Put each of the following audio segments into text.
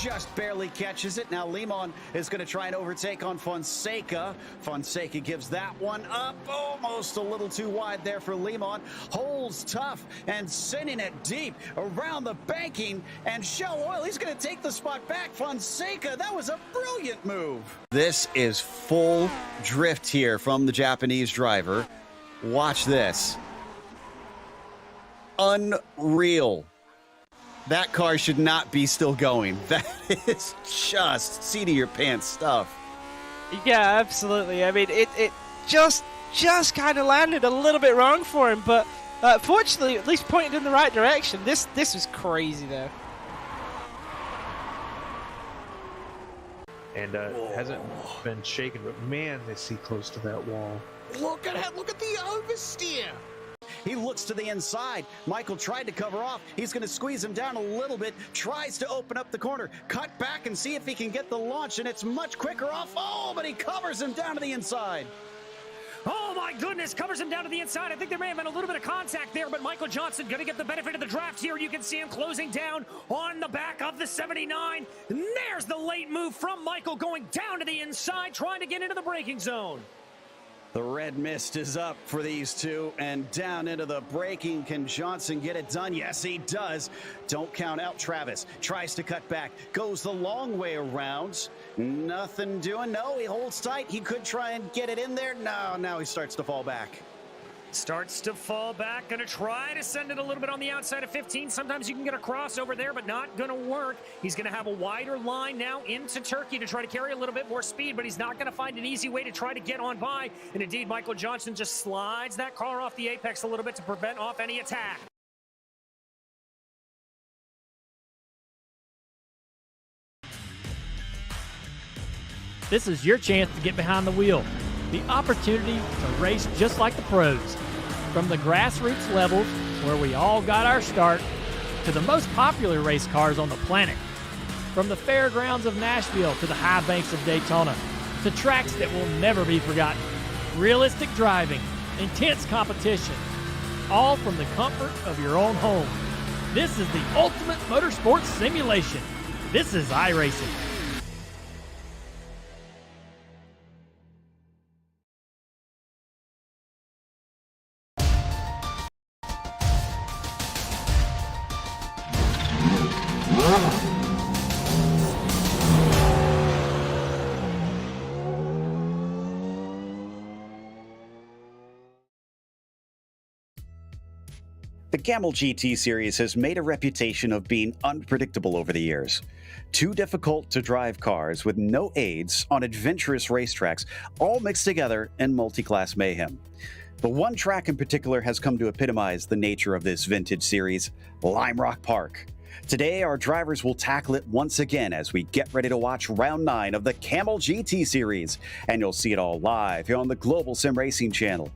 just barely catches it. Now Limon is going to try and overtake on Fonseca. Fonseca gives that one up, almost a little too wide there for Limon. Holds tough and sending it deep around the banking, and Shell Oil, he's going to take the spot back. Fonseca, that was a brilliant move. This is full drift here from the Japanese driver. Watch this. Unreal. That car should not be still going. That is just seat of your pants stuff. Yeah, absolutely. I mean, it just kind of landed a little bit wrong for him, but fortunately, at least pointed in the right direction. This was crazy, though. And hasn't been shaken, but man, they see close to that wall. Look at it. Look at the oversteer. He looks to the inside. Michael tried to cover off. He's going to squeeze him down a little bit. Tries to open up the corner. Cut back and see if he can get the launch, and it's much quicker off. Oh, but he covers him down to the inside. Oh my goodness, covers him down to the inside. I think there may have been a little bit of contact there, but Michael Johnson going to get the benefit of the draft here. You can see him closing down on the back of the 79. And there's the late move from Michael going down to the inside, trying to get into the braking zone. The red mist is up for these two, and down into the braking. Can Johnson get it done? Yes, he does. Don't count out Travis. Tries to cut back. Goes the long way around. Nothing doing. No, he holds tight. He could try and get it in there. No, now he starts to fall back. Starts to fall back. Going to try to send it a little bit on the outside of 15. Sometimes you can get a crossover there, but not going to work. He's going to have a wider line now into Turkey to try to carry a little bit more speed, but he's not going to find an easy way to try to get on by. And indeed, Michael Johnson just slides that car off the apex a little bit to prevent off any attack. This is your chance to get behind the wheel. The opportunity to race just like the pros. From the grassroots levels, where we all got our start, to the most popular race cars on the planet. From the fairgrounds of Nashville to the high banks of Daytona, to tracks that will never be forgotten. Realistic driving, intense competition, all from the comfort of your own home. This is the ultimate motorsports simulation. This is iRacing. The Kamel GT series has made a reputation of being unpredictable over the years. Two difficult to drive cars with no aids on adventurous racetracks, all mixed together in multi-class mayhem. But one track in particular has come to epitomize the nature of this vintage series, Lime Rock Park. Today, our drivers will tackle it once again as we get ready to watch round 9 of the Kamel GT series, and you'll see it all live here on the Global SimRacing channel.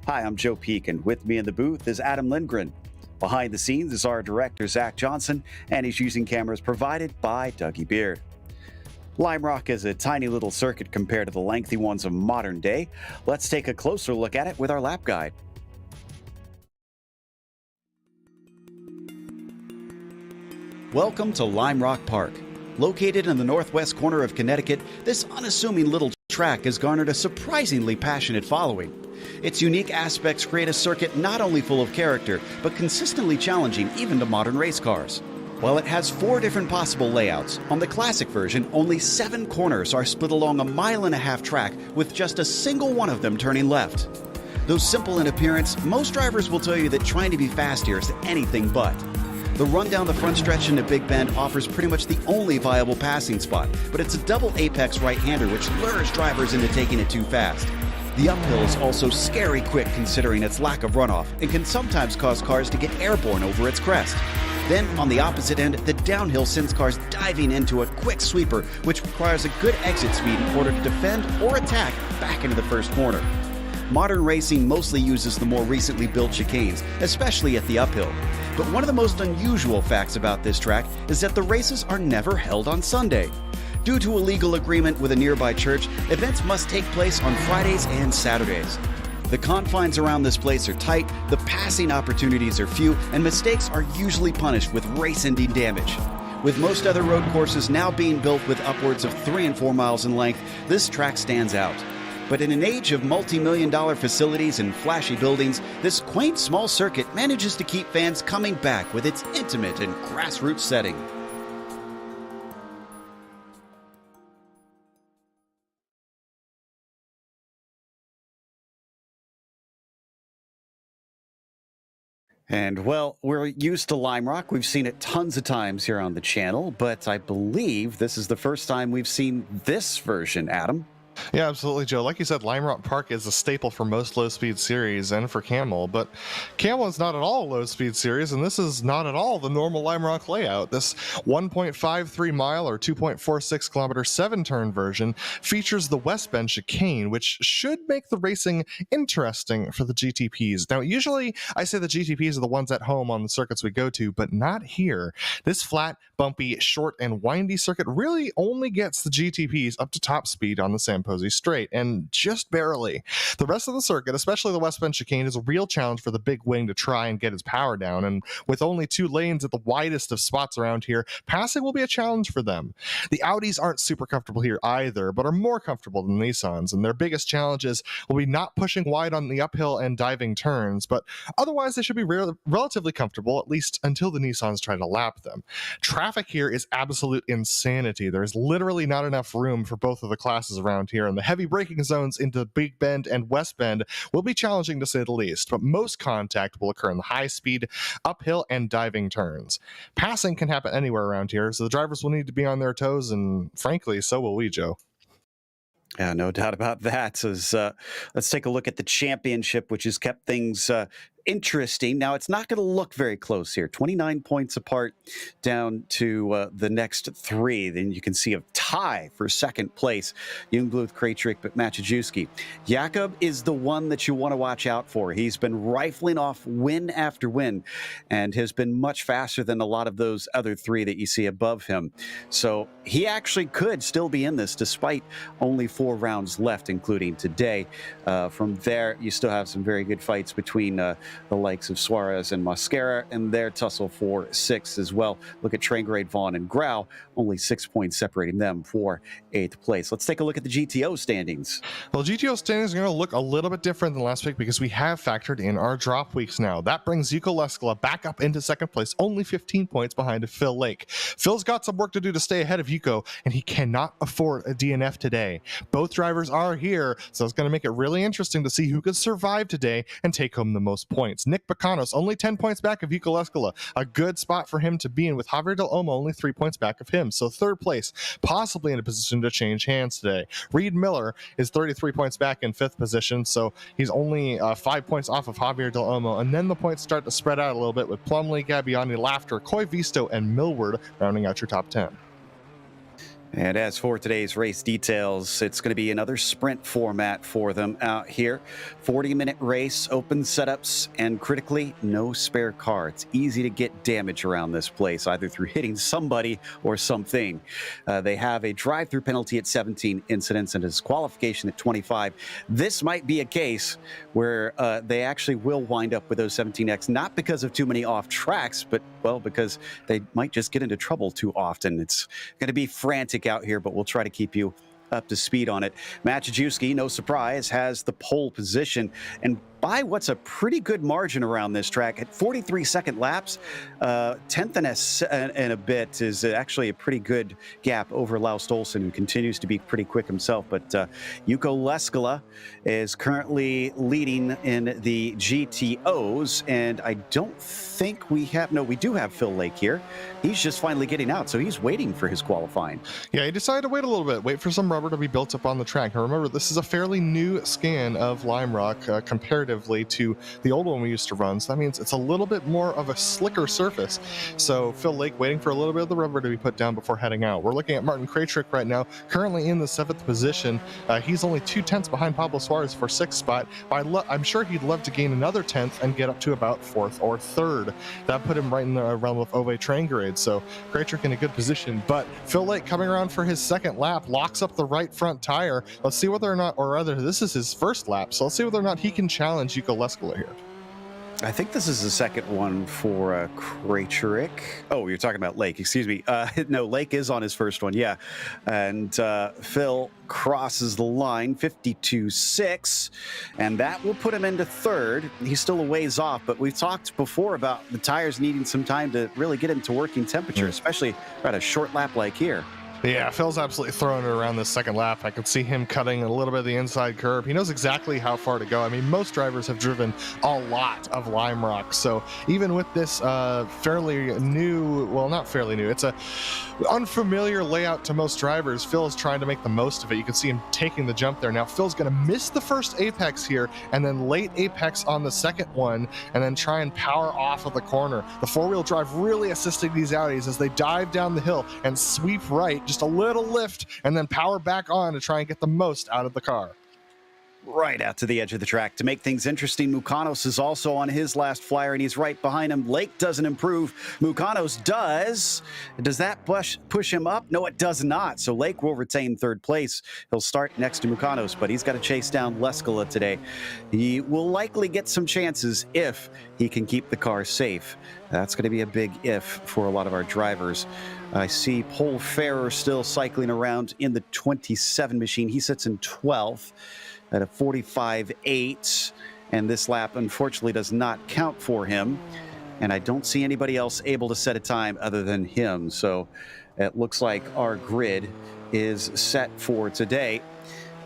Hi, I'm Joe Peak, and with me in the booth is Adam Lindgren. Behind the scenes is our director, Zach Johnson, and he's using cameras provided by Dougie Beard. Lime Rock is a tiny little circuit compared to the lengthy ones of modern day. Let's take a closer look at it with our lap guide. Welcome to Lime Rock Park. Located in the northwest corner of Connecticut, this unassuming little track has garnered a surprisingly passionate following. Its unique aspects create a circuit not only full of character, but consistently challenging even to modern race cars. While it has 4 different possible layouts, on the classic version, only 7 corners are split along a 1.5 mile track, with just a single one of them turning left. Though simple in appearance, most drivers will tell you that trying to be fast here is anything but. The run down the front stretch into Big Bend offers pretty much the only viable passing spot, but it's a double apex right-hander which lures drivers into taking it too fast. The uphill is also scary quick considering its lack of runoff and can sometimes cause cars to get airborne over its crest. Then, on the opposite end, the downhill sends cars diving into a quick sweeper, which requires a good exit speed in order to defend or attack back into the first corner. Modern racing mostly uses the more recently built chicanes, especially at the uphill. But one of the most unusual facts about this track is that the races are never held on Sunday. Due to a legal agreement with a nearby church, events must take place on Fridays and Saturdays. The confines around this place are tight, the passing opportunities are few, and mistakes are usually punished with race-ending damage. With most other road courses now being built with upwards of 3 and 4 miles in length, this track stands out. But in an age of multi-million-dollar facilities and flashy buildings, this quaint small circuit manages to keep fans coming back with its intimate and grassroots setting. And, well, we're used to Lime Rock. We've seen it tons of times here on the channel, but I believe this is the first time we've seen this version, Adam. Yeah, absolutely, Joe. Like you said, Lime Rock Park is a staple for most low-speed series and for Kamel, but Kamel is not at all a low-speed series, and this is not at all the normal Lime Rock layout. This 1.53 mile or 2.46 kilometer 7-turn version features the West Bend chicane, which should make the racing interesting for the GTPs. Now, usually I say the GTPs are the ones at home on the circuits we go to, but not here. This flat, bumpy, short, and windy circuit really only gets the GTPs up to top speed on the Posey straight, and just barely. The rest of the circuit, especially the West Bend chicane, is a real challenge for the big wing to try and get his power down, and with only 2 lanes at the widest of spots around here, passing will be a challenge for them. The Audis aren't super comfortable here either, but are more comfortable than Nissans, and their biggest challenges will be not pushing wide on the uphill and diving turns, but otherwise they should be relatively comfortable, at least until the Nissans try to lap them. Traffic here is absolute insanity. There's literally not enough room for both of the classes around here, and the heavy braking zones into Big Bend and West Bend will be challenging to say the least, but most contact will occur in the high-speed, uphill, and diving turns. Passing can happen anywhere around here, so the drivers will need to be on their toes, and frankly, so will we, Joe. Yeah, no doubt about that. Let's take a look at the championship, which has kept things interesting. Now, it's not going to look very close here. 29 points apart down to the next 3. Then you can see a tie for second place. Jungbluth, Krejcik, but Machajewski. Jakob is the one that you want to watch out for. He's been rifling off win after win and has been much faster than a lot of those other 3 that you see above him. So he actually could still be in this despite only 4 rounds left, including today. From there, you still have some very good fights between the likes of Suarez and Mosquera, and their tussle for 6 as well. Look at Trangrade, Vaughn, and Grau, only 6 points separating them for 8th place. Let's take a look at the GTO standings. Well, GTO standings are going to look a little bit different than last week because we have factored in our drop weeks now. That brings Yuko Leskala back up into second place, only 15 points behind Phil Lake. Phil's got some work to do to stay ahead of Yuko, and he cannot afford a DNF today. Both drivers are here, so it's going to make it really interesting to see who could survive today and take home the most points. Nick Bacanos, only 10 points back of Yuko Leskala. A good spot for him to be in, with Javier Del Olmo only 3 points back of him. So 3rd place, possibly in a position to change hands today. Reed Miller is 33 points back in 5th position, so he's only 5 points off of Javier Del Olmo. And then the points start to spread out a little bit with Plumley, Gabbiani, Laughter, Coy Visto, and Millward rounding out your top 10. And as for today's race details, it's going to be another sprint format for them out here. 40-minute race, open setups, and critically, no spare car. It's easy to get damage around this place, either through hitting somebody or something. They have a drive-through penalty at 17 incidents and a disqualification at 25. This might be a case where they actually will wind up with those 17X, not because of too many off tracks, but, well, because they might just get into trouble too often. It's going to be frantic out here, but we'll try to keep you up to speed on it. Machajewski, no surprise, has the pole position, and by what's a pretty good margin around this track at 43-second laps. 10th and a bit is actually a pretty good gap over Laus Olsen, who continues to be pretty quick himself. But Yuko Leskala is currently leading in the GTOs, and I don't think we do have Phil Lake here. He's just finally getting out, so he's waiting for his qualifying. Yeah, he decided to wait a little bit, wait for some rubber to be built up on the track. Now remember, this is a fairly new scan of Lime Rock comparatively to the old one we used to run, so that means it's a little bit more of a slicker surface. So Phil Lake waiting for a little bit of the rubber to be put down before heading out. We're looking at Martin Krejcik right now, currently in the 7th position. He's only 2 tenths behind Pablo Suarez for 6th spot. I'm sure he'd love to gain another 10th and get up to about 4th or 3rd. That put him right in the realm of Ove Trangrade, so Krejcik in a good position. But Phil Lake coming around for his 2nd lap, locks up the right front tire. Let's see whether or not, or rather this is his 1st lap, so let's see whether or not he can challenge Yuko Leskala here. I think this is the second one for Kraytrick. Oh, you're talking about Lake. Excuse me. No, Lake is on his first one. Yeah. And Phil crosses the line, 52.6. And that will put him into third. He's still a ways off, but we've talked before about the tires needing some time to really get into working temperature, especially at a short lap like here. Yeah, Phil's absolutely throwing it around this second lap. I could see him cutting a little bit of the inside curve. He knows exactly how far to go. I mean, most drivers have driven a lot of Lime Rock. So even with this fairly new, well, not fairly new, it's a unfamiliar layout to most drivers, Phil is trying to make the most of it. You can see him taking the jump there. Now, Phil's going to miss the first apex here and then late apex on the second one and then try and power off of the corner. The four-wheel drive really assisting these Audis as they dive down the hill and sweep right, just a little lift, and then power back on to try and get the most out of the car. Right out to the edge of the track. To make things interesting, Mukanos is also on his last flyer, and he's right behind him. Lake doesn't improve. Mukanos does. Does that push him up? No, it does not. So Lake will retain third place. He'll start next to Mukanos, but he's got to chase down Leskala today. He will likely get some chances if he can keep the car safe. That's going to be a big if for a lot of our drivers. I see Paul Ferrer still cycling around in the 27 machine. He sits in 12th. At a 45.8, and this lap unfortunately does not count for him, and I don't see anybody else able to set a time other than him. So it looks like our grid is set for today,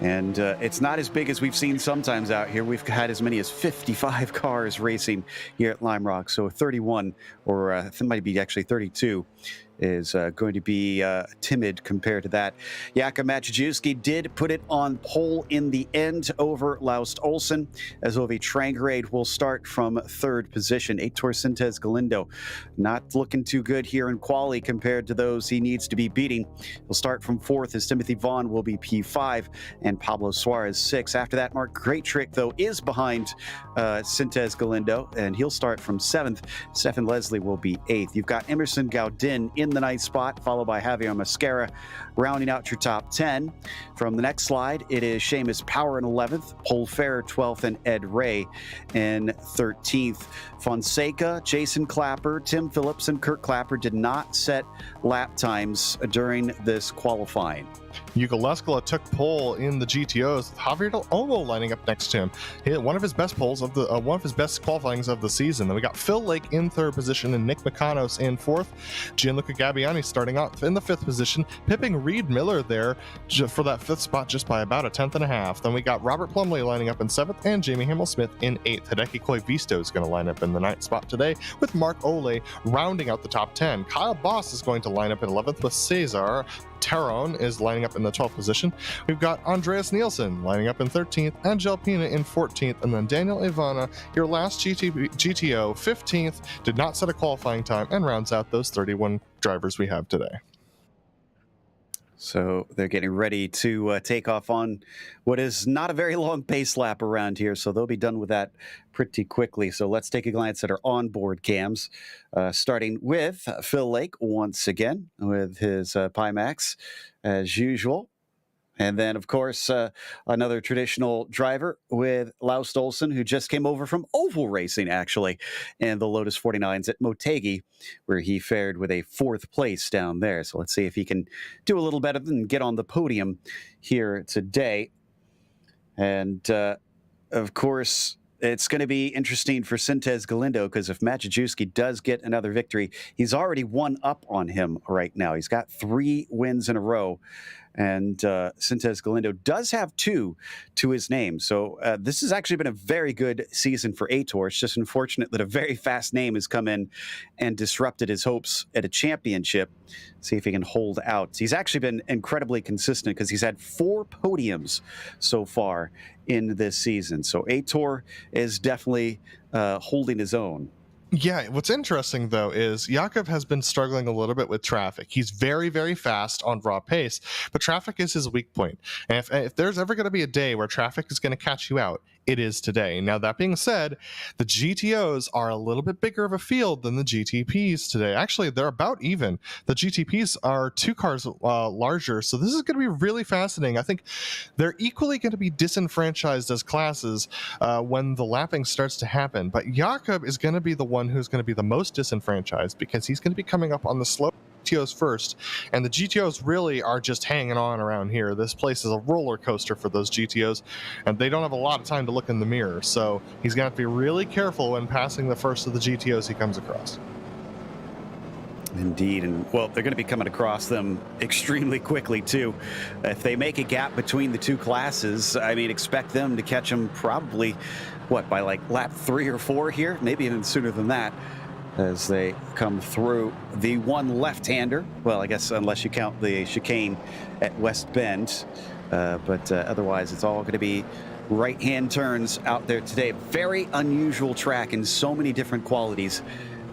and it's not as big as we've seen sometimes out here. We've had as many as 55 cars racing here at Lime Rock, so 31, or it might be actually 32, is going to be timid compared to that. Jakob Maciejewski did put it on pole in the end over Laust Olsen, as Ovi Trangrade will start from third position. Heitor Sintez Galindo not looking too good here in quali compared to those he needs to be beating. He'll start from fourth as Timothy Vaughn will be P5 and Pablo Suarez 6. After that, Mark Greatrick, though, is behind Sintez Galindo, and he'll start from seventh. Stefan Leslie will be eighth. You've got Emerson Gaudin in the ninth spot, followed by Javier Mascara, rounding out your top 10. From the next slide, it is Seamus Power in 11th, Paul Ferrer 12th, and Ed Ray in 13th. Fonseca, Jason Clapper, Tim Phillips, and Kurt Clapper did not set lap times during this qualifying. Yuka Leskala took pole in the GTOs with Javier Del Olmo lining up next to him. He had one of his best poles of the one of his best qualifyings of the season. Then we got Phil Lake in third position and Nick Makanos in fourth. Gianluca Gabbiani starting off in the fifth position, pipping Reed Miller there for that fifth spot just by about a tenth and a half. Then we got Robert Plumley lining up in seventh and Jamie Hamill-Smith in eighth. Hideki Koivisto is going to line up in the ninth spot today with Mark Ole rounding out the top 10. Kyle Boss is going to line up in 11th with Cesar. Taron is lining up in the 12th position. We've got Andreas Nielsen lining up in 13th, Angel Pina in 14th, and then Daniel Ivana, your last GTO, 15th, did not set a qualifying time and rounds out those 31 drivers we have today. So they're getting ready to take off on what is not a very long pace lap around here, so they'll be done with that pretty quickly. So let's take a glance at our onboard cams, starting with Phil Lake once again with his Pimax as usual. And then, of course, another traditional driver with Laust Olsen, who just came over from oval racing, actually, and the Lotus 49s at Motegi, where he fared with a fourth place down there. So let's see if he can do a little better than get on the podium here today. And, of course, it's going to be interesting for Sintez Galindo, because if Maciejewski does get another victory, he's already one up on him right now. He's got 3 wins in a row. And Sintez Galindo does have 2 to his name. So this has actually been a very good season for Heitor. It's just unfortunate that a very fast name has come in and disrupted his hopes at a championship. See if he can hold out. He's actually been incredibly consistent because he's had 4 podiums so far in this season. So Heitor is definitely holding his own. Yeah, what's interesting though is Jakob has been struggling a little bit with traffic. He's very, very fast on raw pace, but traffic is his weak point. And if there's ever going to be a day where traffic is going to catch you out, it is today. Now, that being said, the GTOs are a little bit bigger of a field than the GTPs today. Actually, they're about even. The GTPs are 2 cars larger, so this is going to be really fascinating. I think they're equally going to be disenfranchised as classes when the lapping starts to happen. But Jakob is going to be the one who's going to be the most disenfranchised because he's going to be coming up on the slow GTOs first, and the GTOs really are just hanging on around here. This place is a roller coaster for those GTOs, and they don't have a lot of time to look in the mirror, so he's going to have to be really careful when passing the first of the GTOs he comes across. Indeed, and well, they're going to be coming across them extremely quickly too. If they make a gap between the two classes, I mean, expect them to catch them probably, what, by like lap 3 or 4 here, maybe even sooner than that, as they come through the one left-hander. Well, I guess unless you count the chicane at West Bend, but otherwise it's all going to be right-hand turns out there today. Very unusual track in so many different qualities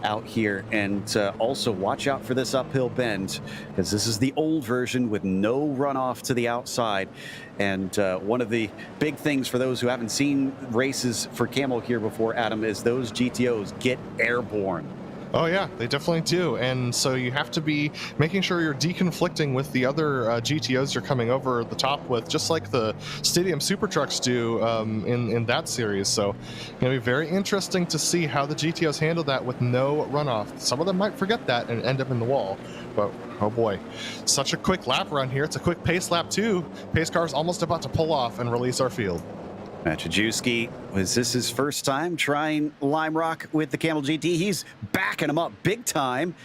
out here, and also watch out for this uphill bend, because this is the old version with no runoff to the outside. And one of the big things for those who haven't seen races for Kamel here before, Adam, is those GTOs get airborne. Oh yeah, they definitely do, and so you have to be making sure you're deconflicting with the other GTOs you're coming over the top with, just like the Stadium Super Trucks do in that series. So it'll be very interesting to see how the GTOs handle that with no runoff. Some of them might forget that and end up in the wall, but oh boy, such a quick lap run here. It's a quick pace lap too. Pace car's almost about to pull off and release our field. Maciejewski, was this his first time trying Lime Rock with the Kamel GT? He's backing him up big time.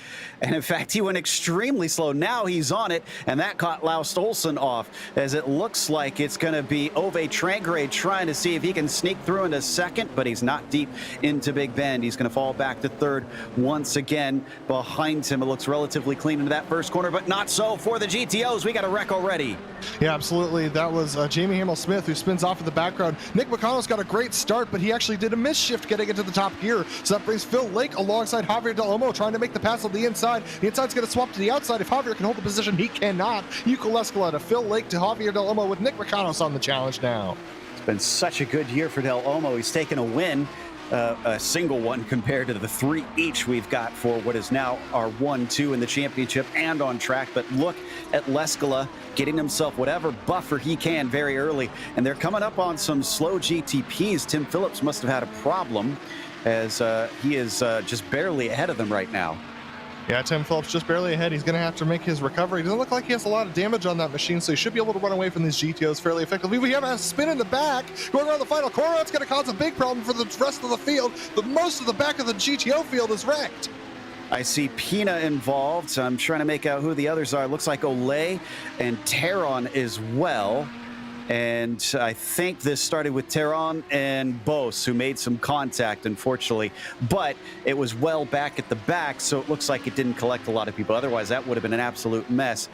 And in fact, he went extremely slow. Now he's on it, and that caught Laust Olsen off, as it looks like it's going to be Ove Trangrade trying to see if he can sneak through into second, but he's not deep into Big Bend. He's going to fall back to third once again. Behind him, it looks relatively clean into that first corner, but not so for the GTOs. We got a wreck already. Yeah, absolutely. That was Jamie Hamill-Smith, who spins off in the background. Nick McConnell's got a great start, but he actually did a misshift getting into the top gear. So that brings Phil Lake alongside Javier Del Olmo, trying to make the pass on the inside. The inside's going to swap to the outside. If Javier can hold the position, he cannot. Yuko Lescala to Phil Lake to Javier Del Olmo, with Nick McConnell on the challenge now. It's been such a good year for Del Olmo. He's taken a win, a single one compared to the 3 each we've got for what is now our 1-2 in the championship and on track. But look at Lescala getting himself whatever buffer he can very early. And they're coming up on some slow GTPs. Tim Phillips must have had a problem, as he is just barely ahead of them right now. Yeah, Tim Phillips just barely ahead. He's going to have to make his recovery. Doesn't look like he has a lot of damage on that machine, so he should be able to run away from these GTOs fairly effectively. We have a spin in the back going around the final corner. That's going to cause a big problem for the rest of the field. The most of the back of the GTO field is wrecked. I see Pina involved, so I'm trying to make out who the others are. It looks like Olay and Teron as well. And I think this started with Teron and Bose, who made some contact, unfortunately. But it was well back at the back, so it looks like it didn't collect a lot of people. Otherwise, that would have been an absolute mess.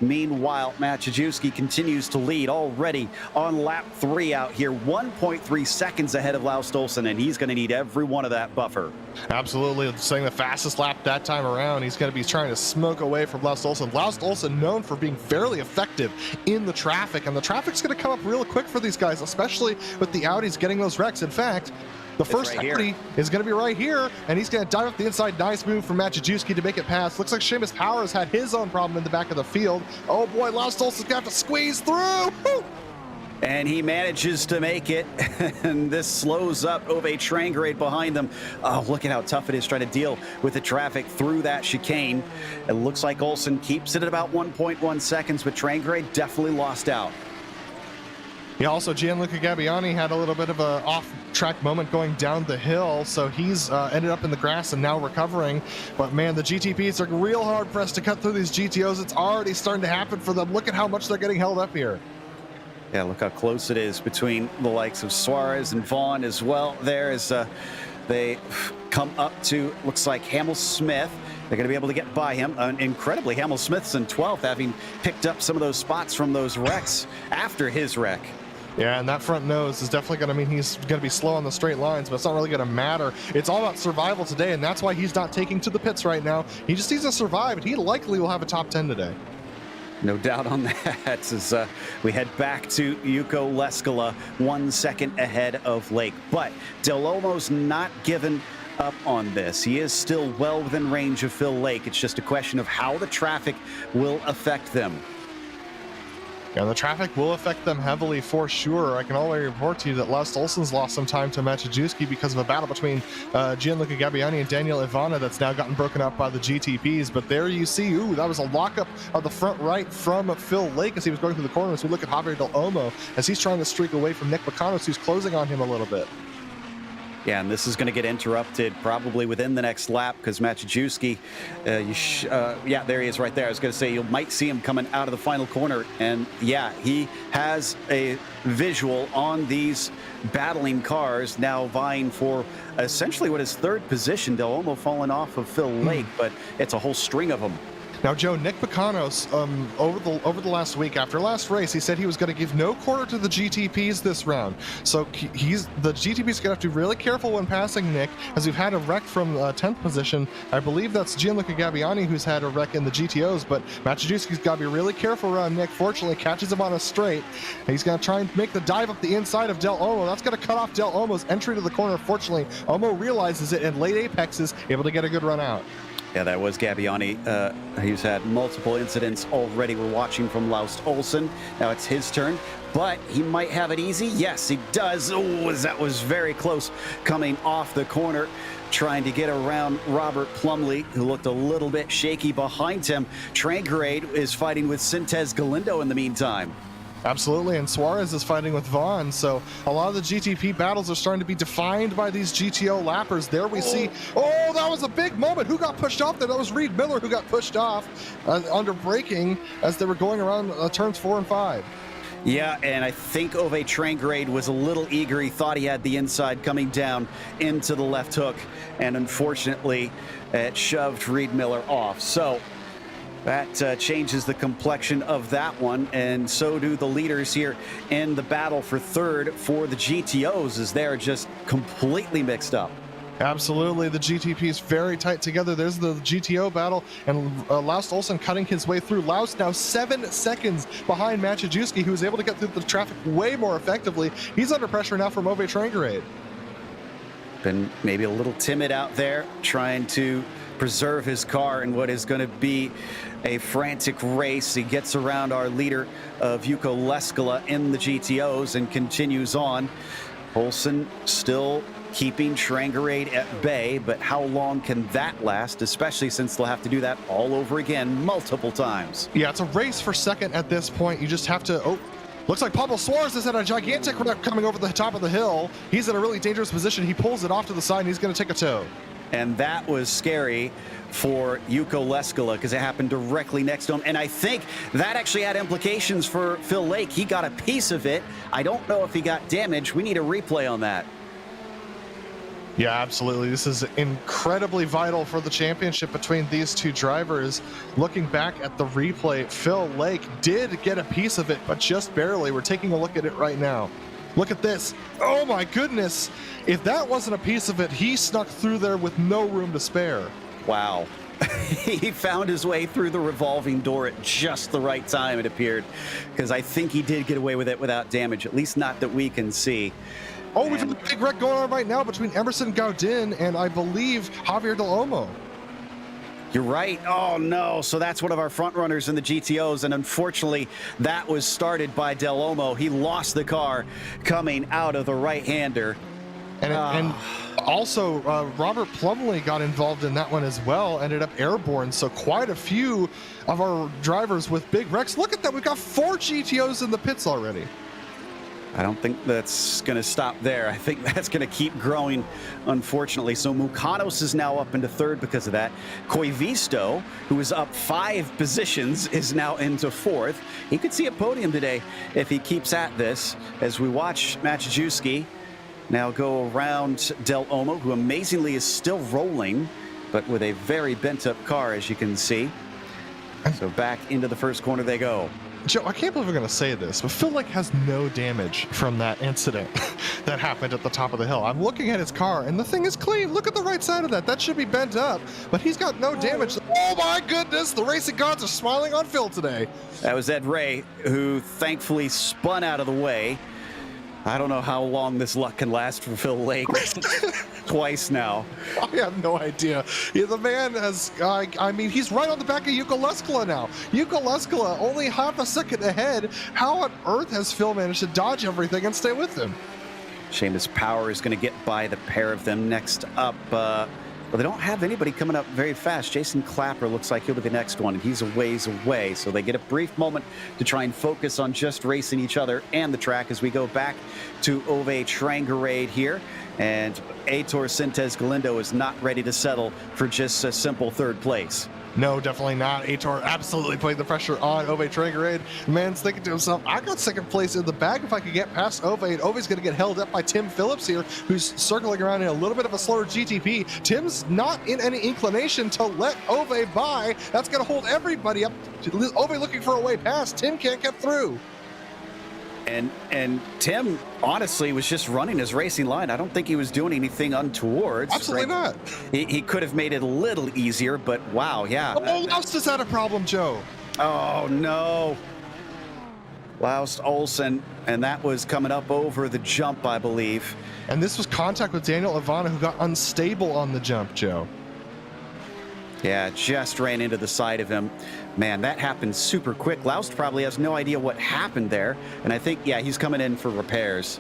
Meanwhile, Maciejewski continues to lead already on lap 3 out here. 1.3 seconds ahead of Laust Olsen, and he's going to need every one of that buffer. Absolutely. Saying the fastest lap that time around. He's going to be trying to smoke away from Laust Olsen. Laust Olsen known for being fairly effective in the traffic, and the traffic's going to come up real quick for these guys, especially with the Audis getting those wrecks. In fact, the first right Audi is going to be right here, and he's going to dive up the inside. Nice move from Maciejewski to make it pass. Looks like Seamus Powers had his own problem in the back of the field. Oh boy, Laust Olsen's going to have to squeeze through. Woo! And he manages to make it, and this slows up Ove Trangrade behind them. Oh, look at how tough it is trying to deal with the traffic through that chicane. It looks like Olsen keeps it at about 1.1 seconds, but Trangrade definitely lost out. Yeah, also Gianluca Gabbiani had a little bit of a off-track moment going down the hill, so he's ended up in the grass and now recovering. But man, the GTPs are real hard pressed to cut through these GTOs. It's already starting to happen for them. Look at how much they're getting held up here. Yeah, look how close it is between the likes of Suarez and Vaughn as well. There as they come up to, looks like Hamill-Smith. They're going to be able to get by him. Incredibly, Hamill-Smith's in 12th, having picked up some of those spots from those wrecks after his wreck. Yeah, and that front nose is definitely going to mean he's going to be slow on the straight lines, but it's not really going to matter. It's all about survival today, and that's why he's not taking to the pits right now. He just needs to survive, and he likely will have a top 10 today. No doubt on that. As we head back to Yuko Leskala, 1 second ahead of Lake. But Del Olmo's not given up on this. He is still well within range of Phil Lake. It's just a question of how the traffic will affect them. Yeah, the traffic will affect them heavily for sure. I can already report to you that Laust Olsen's lost some time to Maciejewski because of a battle between Gianluca Gabbiani and Daniel Ivana that's now gotten broken up by the GTPs. But there you see, ooh, that was a lockup of the front right from Phil Lake as he was going through the corners. We look at Javier Del Olmo as he's trying to streak away from Nick Bacanos, who's closing on him a little bit. Yeah, and this is going to get interrupted probably within the next lap because Maciejewski, yeah, there he is right there. I was going to say you might see him coming out of the final corner. And yeah, he has a visual on these battling cars now vying for essentially what is third position. Del Olmo falling off of Phil Lake, but it's a whole string of them. Now, Joe, Nick Bacanos, over the last week, after last race, he said he was going to give no quarter to the GTPs this round. So the GTPs going to have to be really careful when passing Nick, as we've had a wreck from 10th position. I believe that's Gianluca Gabbiani who's had a wreck in the GTOs, but Maciejewski's got to be really careful around Nick. Fortunately, catches him on a straight. He's going to try and make the dive up the inside of Del Olmo. That's going to cut off Del Olmo's entry to the corner. Fortunately, Olmo realizes it and late apexes, able to get a good run out. Yeah, that was Gabbiani. He's had multiple incidents already. We're watching from Laust Olsen. Now it's his turn, but he might have it easy. Yes, he does. Oh, that was very close coming off the corner, trying to get around Robert Plumley, who looked a little bit shaky behind him. Trangrade is fighting with Sintez Galindo in the meantime. Absolutely, and Suarez is fighting with Vaughn, so a lot of the GTP battles are starting to be defined by these GTO lappers. There we see, oh, that was a big moment. Who got pushed off there? That was Reed Miller who got pushed off under braking as they were going around turns 4 and 5. Yeah, and I think Ove Trangrade was a little eager. He thought he had the inside coming down into the left hook, and unfortunately, it shoved Reed Miller off. So that changes the complexion of that one, and so do the leaders here in the battle for third for the GTOs, as they're just completely mixed up. Absolutely, the GTP is very tight together. There's the GTO battle, and Laust Olsen cutting his way through. Laust now 7 seconds behind Maciejewski, who's able to get through the traffic way more effectively. He's under pressure now from Ove Trangrade. Been maybe a little timid out there, trying to preserve his car in what is going to be a frantic race. He gets around our leader of Yuko Leskala in the GTOs and continues on. Olsen still keeping Trangrade at bay, but how long can that last, especially since they'll have to do that all over again multiple times? Yeah, it's a race for second at this point. You just have to... Oh, looks like Pablo Suarez is at a gigantic wreck coming over the top of the hill. He's in a really dangerous position. He pulls it off to the side, and he's going to take a tow. And that was scary for Yuko Leskala because it happened directly next to him. And I think that actually had implications for Phil Lake. He got a piece of it. I don't know if he got damaged. We need a replay on that. Yeah, absolutely. This is incredibly vital for the championship between these two drivers. Looking back at the replay, Phil Lake did get a piece of it, but just barely. We're taking a look at it right now. Look at this. Oh my goodness. If that wasn't a piece of it, he snuck through there with no room to spare. Wow. He found his way through the revolving door at just the right time, it appeared, because I think he did get away with it without damage, at least not that we can see. Oh, we've got a big wreck going on right now between Emerson Gaudin and I believe Javier Del Olmo. You're right. Oh, no. So that's one of our front runners in the GTOs. And unfortunately, that was started by Del Olmo. He lost the car coming out of the right-hander. And also, Robert Plumley got involved in that one as well, ended up airborne. So quite a few of our drivers with big wrecks. Look at that. We've got 4 GTOs in the pits already. I don't think that's going to stop there. I think that's going to keep growing, unfortunately. So Mukanos is now up into third because of that. Koivisto, who is up 5 positions, is now into fourth. He could see a podium today if he keeps at this, as we watch Maciejewski now go around Del Olmo, who amazingly is still rolling, but with a very bent-up car, as you can see. So back into the first corner they go. Joe, I can't believe we're going to say this, but Phil Lake has no damage from that incident that happened at the top of the hill. I'm looking at his car, and the thing is clean. Look at the right side of that. That should be bent up, but he's got no damage. Oh, my goodness. The racing gods are smiling on Phil today. That was Ed Ray, who thankfully spun out of the way. I don't know how long this luck can last for Phil Lake. Twice now. I have no idea. Yeah, the man has, I mean, he's right on the back of Yuko Leskala now. Yuko Leskala only half a second ahead. How on earth has Phil managed to dodge everything and stay with him? Seamus Power is going to get by the pair of them. Next up, well, they don't have anybody coming up very fast. Jason Clapper looks like he'll be the next one, and he's a ways away. So they get a brief moment to try and focus on just racing each other and the track as we go back to Ove Trangarade here. And Aitor Sintez Galindo is not ready to settle for just a simple third place. No, definitely not. Aitor absolutely putting the pressure on Ove Trangarade. Man's thinking to himself, I got second place in the bag if I could get past Ove, and Ove's going to get held up by Tim Phillips here, who's circling around in a little bit of a slower GTP. Tim's not in any inclination to let Ove by. That's going to hold everybody up. Ove looking for a way past. Tim can't get through. And Tim, honestly, was just running his racing line. I don't think he was doing anything untoward. Absolutely not. He could have made it a little easier, but wow, yeah. Oh, Loust has had a problem, Joe. Oh, no. Loust Olsen, and that was coming up over the jump, I believe. And this was contact with Daniel Ivana, who got unstable on the jump, Joe. Yeah, just ran into the side of him. Man, that happened super quick. Loust probably has no idea what happened there. And I think, yeah, he's coming in for repairs.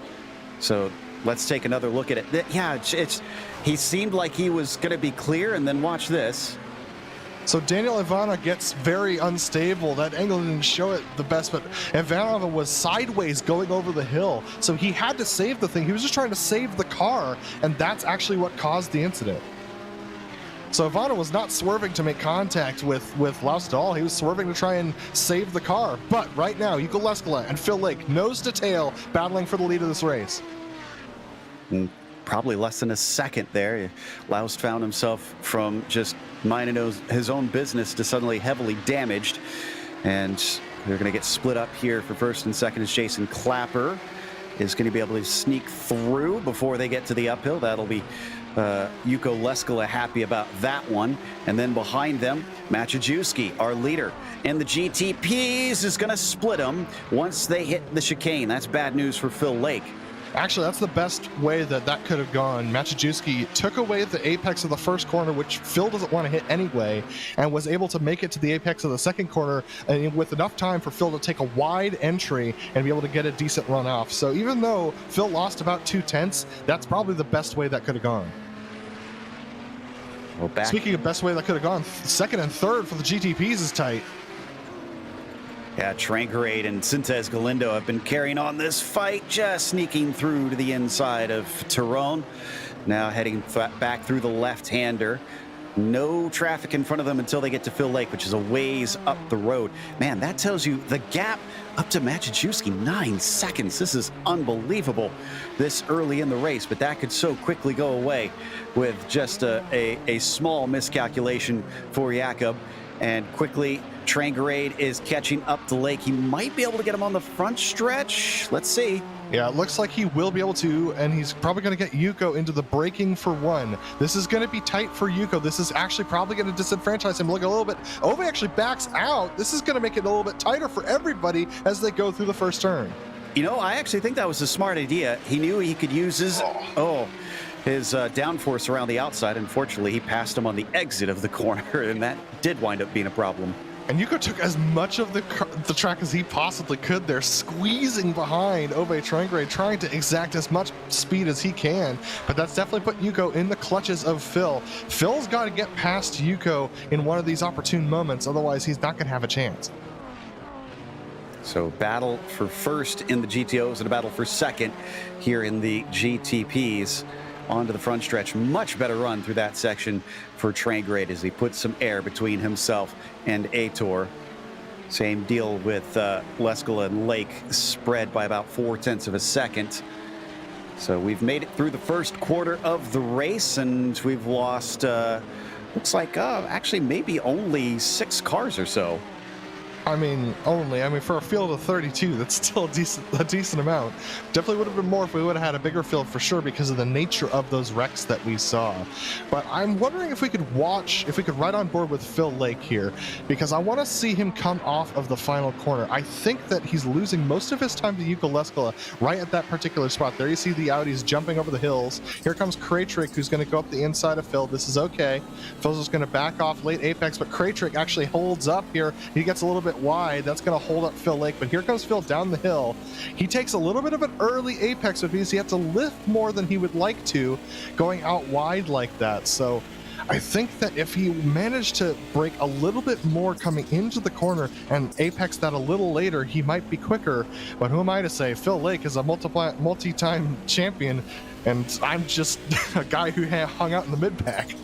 So let's take another look at it. Yeah, he seemed like he was going to be clear, and then watch this. So Daniel Ivana gets very unstable. That angle didn't show it the best, but Ivana was sideways going over the hill. So he had to save the thing. He was just trying to save the car, and that's actually what caused the incident. So Ivana was not swerving to make contact with Loust at all. He was swerving to try and save the car. But right now, Yuko Leskala and Phil Lake, nose to tail, battling for the lead of this race. Probably less than a second there. Loust found himself from just minding his own business to suddenly heavily damaged. And they're going to get split up here for first and second as Jason Clapper is going to be able to sneak through before they get to the uphill. That'll be Yuko Leskala happy about that one. And then behind them, Machajewski, our leader. And the GTPs is going to split them once they hit the chicane. That's bad news for Phil Lake. Actually, that's the best way that could have gone. Machajewski took away the apex of the first corner, which Phil doesn't want to hit anyway, and was able to make it to the apex of the second corner with enough time for Phil to take a wide entry and be able to get a decent run off. So even though Phil lost about 2/10, that's probably the best way that could have gone. Well, Speaking of best way that could have gone, second and third for the GTPs is tight. Yeah, Trangarade and Sintez Galindo have been carrying on this fight, just sneaking through to the inside of Tyrone. Now heading back through the left-hander. No traffic in front of them until they get to Phil Lake, which is a ways up the road. Man, that tells you the gap up to Machajewski, 9 seconds. This is unbelievable this early in the race, but that could so quickly go away with just a small miscalculation for Jakob. And quickly, Trangarade is catching up to Lake. He might be able to get him on the front stretch. Let's see. Yeah, it looks like he will be able to, and he's probably going to get Yuko into the braking for one. This is going to be tight for Yuko. This is actually probably going to disenfranchise him. Look a little bit. Ove actually backs out. This is going to make it a little bit tighter for everybody as they go through the first turn. You know, I actually think that was a smart idea. He knew he could use his downforce around the outside. Unfortunately, he passed him on the exit of the corner, and that did wind up being a problem. And Yuko took as much of the track as he possibly could there, squeezing behind Ove Trangarade, trying to exact as much speed as he can. But that's definitely put Yuko in the clutches of Phil. Phil's got to get past Yuko in one of these opportune moments, otherwise he's not going to have a chance. So battle for first in the GTOs and a battle for second here in the GTPs. Onto the front stretch. Much better run through that section for Trangarade as he puts some air between himself and Aitor. Same deal with Leskala and Lake, spread by about 0.4 of a second. So we've made it through the first quarter of the race, and we've lost, looks like, actually maybe only 6 cars or so. I mean, for a field of 32, that's still a decent amount. Definitely would have been more if we would have had a bigger field for sure because of the nature of those wrecks that we saw. But I'm wondering if we could ride on board with Phil Lake here, because I want to see him come off of the final corner. I think that he's losing most of his time to Yuka Leskola right at that particular spot. There you see the Audis jumping over the hills. Here comes Kraytrick, who's going to go up the inside of Phil. This is okay. Phil's just going to back off late apex, but Kraytrick actually holds up here. He gets a little bit wide. That's going to hold up Phil Lake, but here comes Phil down the hill. He takes a little bit of an early apex, which means he has to lift more than he would like to going out wide like that. So I think that if he managed to break a little bit more coming into the corner and apex that a little later, he might be quicker. But who am I to say? Phil Lake is a multi-time champion, and I'm just a guy who hung out in the mid-pack.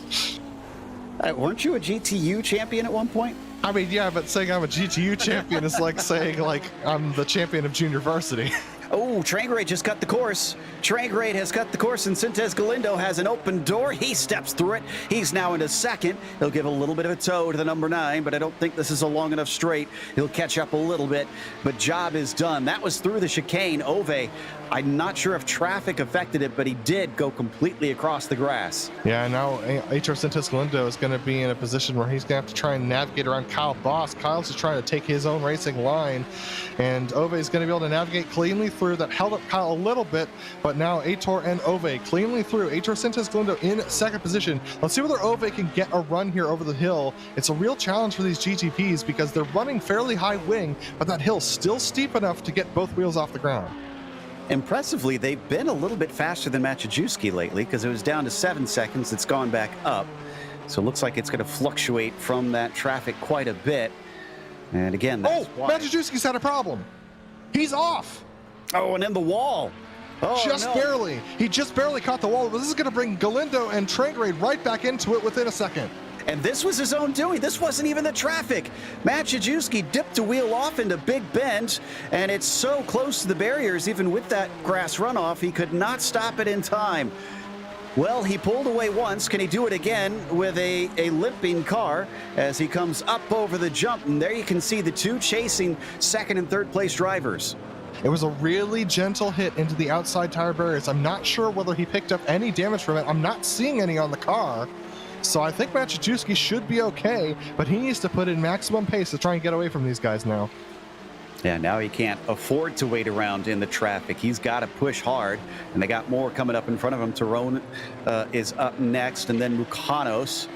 Weren't you a GTU champion at one point? I mean, yeah, but saying I'm a GTU champion is like saying, I'm the champion of junior varsity. Oh, Trangrade just cut the course. Trangrade has cut the course, and Sintez Galindo has an open door. He steps through it. He's now into second. He'll give a little bit of a toe to the number 9, but I don't think this is a long enough straight. He'll catch up a little bit, but job is done. That was through the chicane. Ove, I'm not sure if traffic affected it, but he did go completely across the grass. Yeah, now HR Sintez Galindo is going to be in a position where he's going to have to try and navigate around Kyle Boss. Kyle's just trying to take his own racing line, and Ove is going to be able to navigate cleanly through. That held up Kyle a little bit, but now Aitor and Ove cleanly through. Aitor Sintez Galindo in second position. Let's see whether Ove can get a run here over the hill. It's a real challenge for these GTPs because they're running fairly high wing, but that hill's still steep enough to get both wheels off the ground. Impressively, they've been a little bit faster than Machajewski lately because it was down to 7 seconds. It's gone back up. So it looks like it's going to fluctuate from that traffic quite a bit. And again, that's why. Machajewski's had a problem. He's off. Oh, and in the wall. Oh, just barely. He just barely caught the wall. But this is going to bring Galindo and Trangrade right back into it within a second. And this was his own doing. This wasn't even the traffic. Machajewski dipped a wheel off into Big Bend, and it's so close to the barriers, even with that grass runoff, he could not stop it in time. Well, he pulled away once. Can he do it again with a limping car as he comes up over the jump? And there you can see the two chasing second and third place drivers. It was a really gentle hit into the outside tire barriers. I'm not sure whether he picked up any damage from it. I'm not seeing any on the car. So I think Machajewski should be okay, but he needs to put in maximum pace to try and get away from these guys now. Yeah, now he can't afford to wait around in the traffic. He's got to push hard, and they got more coming up in front of him. Tyrone is up next, and then Mukanos,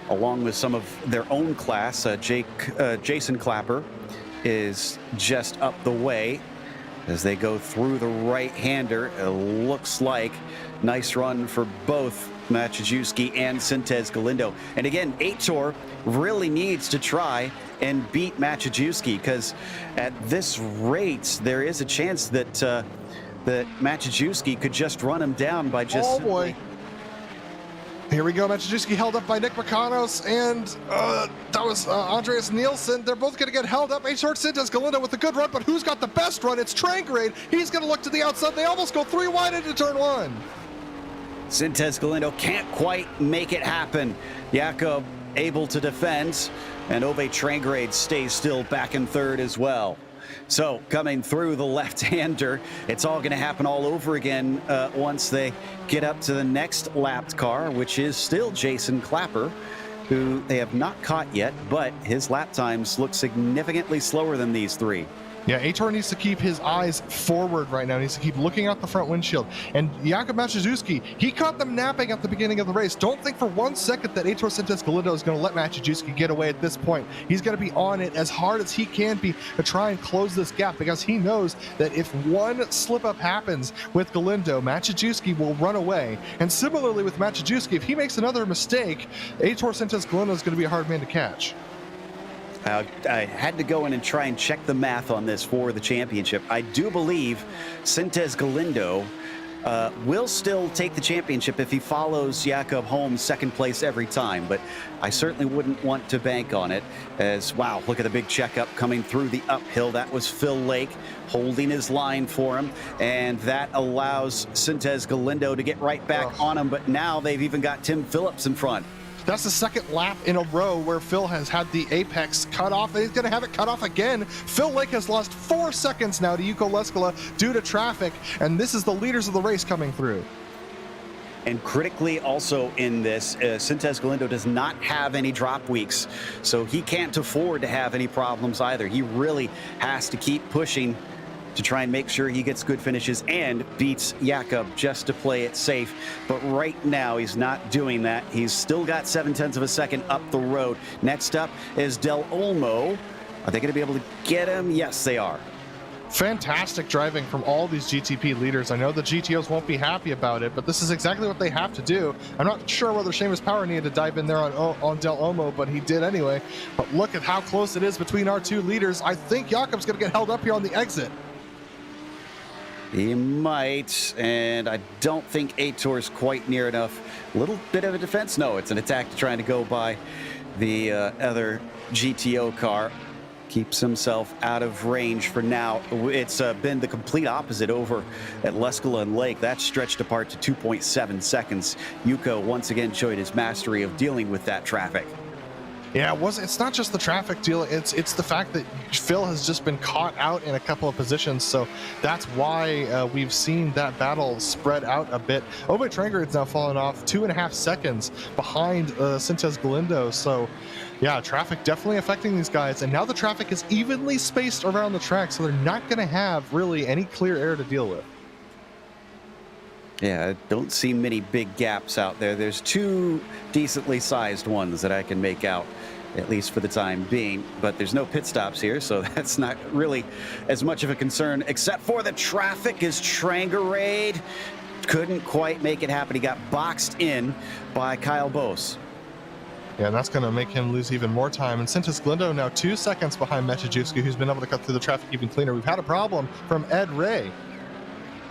along with some of their own class. Jason Clapper is just up the way as they go through the right-hander. It looks like nice run for both Machajewski and Sintez Galindo. And again, Aitor really needs to try and beat Machajewski because at this rate, there is a chance that that Machajewski could just run him down by just... Oh, boy. Here we go. Machajewski held up by Nick Makanos, and that was Andreas Nielsen. They're both going to get held up. Aitor Sintez Galindo with a good run, but who's got the best run? It's Trangrade. He's going to look to the outside. They almost go 3 wide into turn 1. Sintez Galindo can't quite make it happen. Jakob able to defend, and Ove Trangrade stays still back in third as well. So coming through the left-hander, it's all going to happen all over again once they get up to the next lapped car, which is still Jason Clapper, who they have not caught yet, but his lap times look significantly slower than these three. Yeah, Aitor needs to keep his eyes forward right now. He needs to keep looking out the front windshield. And Jakob Machajewski, he caught them napping at the beginning of the race. Don't think for 1 second that Aitor Sintez Galindo is going to let Machajewski get away at this point. He's going to be on it as hard as he can be to try and close this gap because he knows that if one slip-up happens with Galindo, Machajewski will run away. And similarly with Machajewski, if he makes another mistake, Aitor Sintez Galindo is going to be a hard man to catch. I had to go in and try and check the math on this for the championship. I do believe Sintez Galindo will still take the championship if he follows Jakob home second place every time, but I certainly wouldn't want to bank on it as, wow, look at the big checkup coming through the uphill. That was Phil Lake holding his line for him, and that allows Sintez Galindo to get right back on him, but now they've even got Tim Phillips in front. That's the second lap in a row where Phil has had the apex cut off, and he's going to have it cut off again. Phil Lake has lost 4 seconds now to Yuko Leskola due to traffic, and this is the leaders of the race coming through. And critically also in this, Sintez Galindo does not have any drop weeks, so he can't afford to have any problems either. He really has to keep pushing to try and make sure he gets good finishes and beats Jakob just to play it safe. But right now, he's not doing that. He's still got 0.7 of a second up the road. Next up is Del Olmo. Are they going to be able to get him? Yes, they are. Fantastic driving from all these GTP leaders. I know the GTOs won't be happy about it, but this is exactly what they have to do. I'm not sure whether Seamus Power needed to dive in there on Del Olmo, but he did anyway. But look at how close it is between our two leaders. I think Jakob's going to get held up here on the exit. He might, and I don't think Aitor's quite near enough. A little bit of a defense? No, it's an attack trying to go by the other GTO car. Keeps himself out of range for now. It's been the complete opposite over at Leskola and Lake. That's stretched apart to 2.7 seconds. Yuko once again showed his mastery of dealing with that traffic. Yeah, it's not just the traffic deal, it's the fact that Phil has just been caught out in a couple of positions, so that's why we've seen that battle spread out a bit. Obe Trangered's now fallen off 2.5 seconds behind Sintez Galindo, so yeah, traffic definitely affecting these guys, and now the traffic is evenly spaced around the track, so they're not going to have really any clear air to deal with. Yeah, I don't see many big gaps out there. There's 2 decently sized ones that I can make out, at least for the time being, but there's no pit stops here, so that's not really as much of a concern, except for the traffic is Trangerade. Couldn't quite make it happen. He got boxed in by Kyle Bose. Yeah, and that's going to make him lose even more time. And Sintez Galindo now 2 seconds behind Mechajewski, who's been able to cut through the traffic even cleaner. We've had a problem from Ed Ray.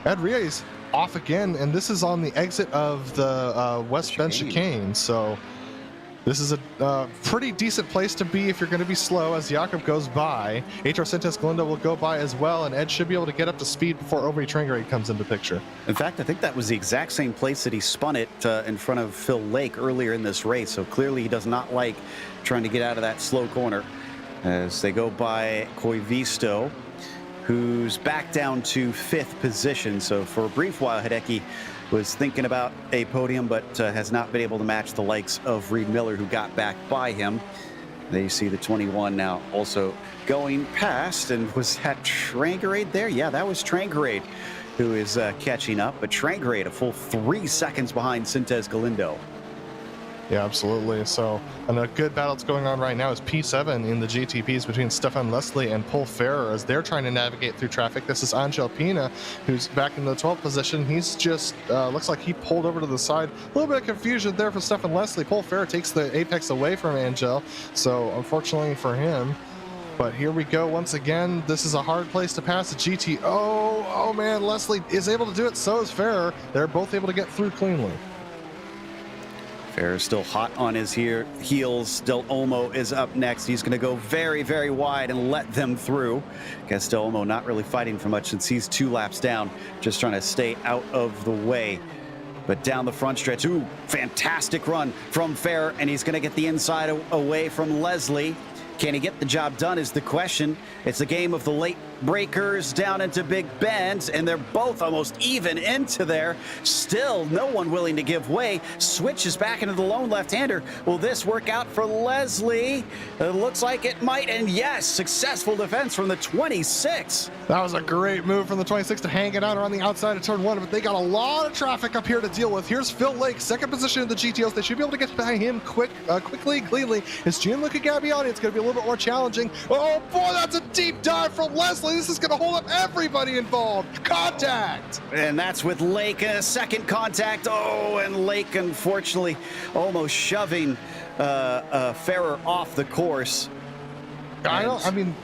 Ed Ray's off again, and this is on the exit of the West Bend chicane. So this is a pretty decent place to be if you're going to be slow as Jakob goes by. HR Sintez Galindo will go by as well, and Ed should be able to get up to speed before Obe Trangerade comes into picture. In fact, I think that was the exact same place that he spun it in front of Phil Lake earlier in this race. So clearly he does not like trying to get out of that slow corner as they go by Koivisto, who's back down to 5th position. So for a brief while, Hideki was thinking about a podium, but has not been able to match the likes of Reed Miller, who got back by him. There you see the 21 now also going past, and was that Trangerade there? Yeah, that was Trangerade who is catching up, but Trangerade a full 3 seconds behind Sintez Galindo. Yeah, absolutely. So, and a good battle that's going on right now is P7 in the GTPs between Stefan Leslie and Paul Ferrer as they're trying to navigate through traffic. This is Angel Pina, who's back in the 12th position. He's just, looks like he pulled over to the side. A little bit of confusion there for Stefan Leslie. Paul Ferrer takes the apex away from Angel, so unfortunately for him. But here we go once again. This is a hard place to pass the GTO. Oh man, Leslie is able to do it, so is Ferrer. They're both able to get through cleanly. Ferrer's still hot on his heels. Del Olmo is up next. He's going to go very, very wide and let them through. Guess Del Olmo not really fighting for much since he's 2 laps down, just trying to stay out of the way. But down the front stretch, ooh, fantastic run from Ferrer, and he's going to get the inside away from Leslie. Can he get the job done is the question. It's a game of the late breakers down into Big Bend, and they're both almost even into there. Still, no one willing to give way. Switches back into the lone left-hander. Will this work out for Leslie? It looks like it might, and yes, successful defense from the 26. That was a great move from the 26 to hang it out around the outside of turn 1, but they got a lot of traffic up here to deal with. Here's Phil Lake, 2nd position in the GTOs. They should be able to get by him quickly, cleanly. It's Gianluca Gabbiani. It's going to be a little bit more challenging. Oh boy, that's a deep dive from Leslie. This is going to hold up everybody involved. Contact! And that's with Lake in a second contact. Oh, and Lake, unfortunately, almost shoving Ferrer off the course. I mean,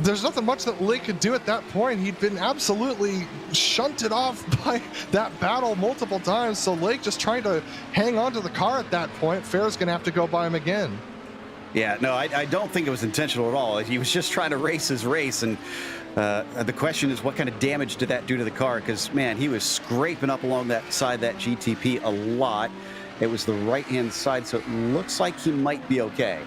there's nothing much that Lake could do at that point. He'd been absolutely shunted off by that battle multiple times. So Lake just trying to hang on to the car at that point. Ferrer's going to have to go by him again. Yeah, no, I don't think it was intentional at all. He was just trying to race his race, and the question is, what kind of damage did that do to the car? Because, man, he was scraping up along that side, that GTP, a lot. It was the right-hand side, so it looks like he might be okay.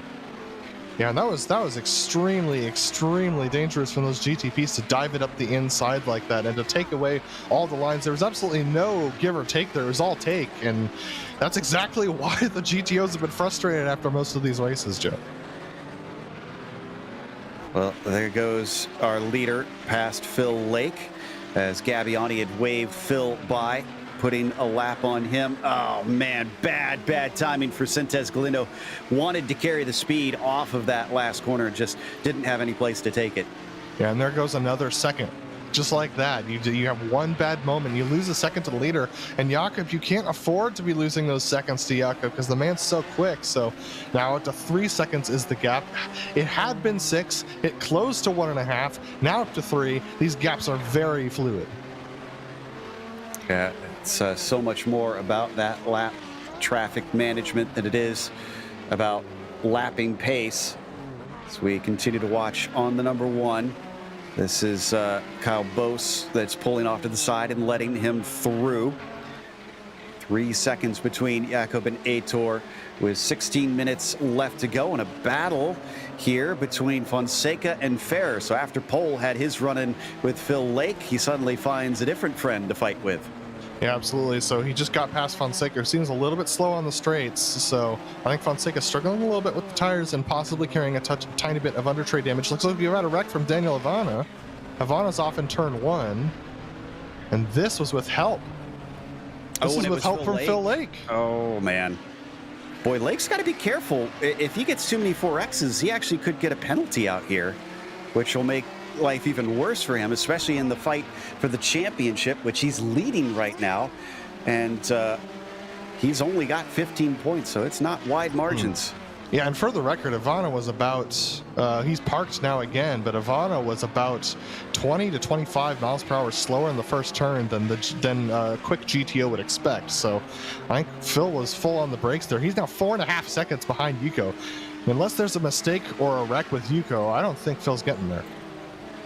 Yeah, and that was extremely, extremely dangerous from those GTPs to dive it up the inside like that and to take away all the lines. There was absolutely no give or take there. It was all take, and that's exactly why the GTOs have been frustrated after most of these races, Joe. Well, there goes our leader past Phil Lake as Gabbiani had waved Phil by, putting a lap on him. Oh man, bad timing for Sintez Galindo. Wanted to carry the speed off of that last corner, just didn't have any place to take it. Yeah, and there goes another second. Just like that, you have one bad moment, you lose a second to the leader, and Jakob, you can't afford to be losing those seconds to Jakob because the man's so quick. So now up to 3 seconds is the gap. It had been 6, it closed to 1.5, now up to 3. These gaps are very fluid. Yeah, it's so much more about that lap traffic management than it is about lapping pace. As we continue to watch on the number 1. This is Kyle Bose that's pulling off to the side and letting him through. 3 seconds between Jakob and Aitor, with 16 minutes left to go in a battle here between Fonseca and Ferrer. So after Pole had his run-in with Phil Lake, he suddenly finds a different friend to fight with. Yeah, absolutely. So he just got past Fonseca, who seems a little bit slow on the straights. So I think Fonseca's struggling a little bit with the tires and possibly carrying a tiny bit of undertray damage. Looks like we've had a wreck from Daniel Havana. Havana's off in turn 1. And this was with help. This is with help from Phil Lake. Oh, man. Boy, Lake's got to be careful. If he gets too many 4Xs, he actually could get a penalty out here, which will make life even worse for him, especially in the fight for the championship, which he's leading right now. And he's only got 15 points, so it's not wide margins. Yeah, and for the record, Ivana was about, he's parked now again, but Ivana was about 20 to 25 miles per hour slower in the first turn than quick GTO would expect. So I think Phil was full on the brakes there. He's now 4.5 seconds behind Yuko. Unless there's a mistake or a wreck with Yuko, I don't think Phil's getting there.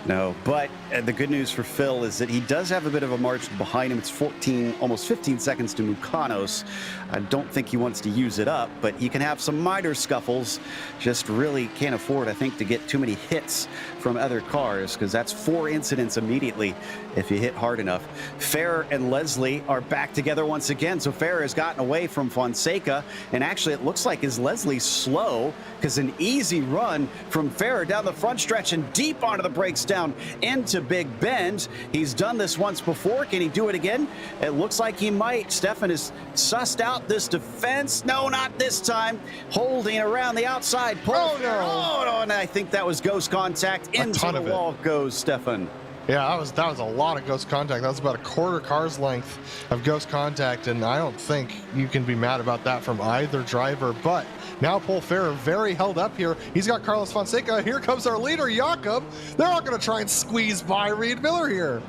No, but the good news for Phil is that he does have a bit of a margin behind him. It's 14, almost 15 seconds to Mukanos. I don't think he wants to use it up, but he can have some minor scuffles. Just really can't afford, I think, to get too many hits from other cars, because that's 4 incidents immediately if you hit hard enough. Ferrer and Leslie are back together once again. So Ferrer has gotten away from Fonseca, and actually it looks like is Leslie's slow, because an easy run from Ferrer down the front stretch and deep onto the brakes down into Big Bend. He's done this once before. Can he do it again? It looks like he might. Stefan has sussed out this defense. No, not this time. Holding around the outside. Oh, no. Oh, no, and I think that was ghost contact. Into the wall goes Stefan. Yeah, that was a lot of ghost contact. That was about a quarter car's length of ghost contact, and I don't think you can be mad about that from either driver. But now Paul Ferrer very held up here. He's got Carlos Fonseca. Here comes our leader, Jakob. They're not going to try and squeeze by Reed Miller here.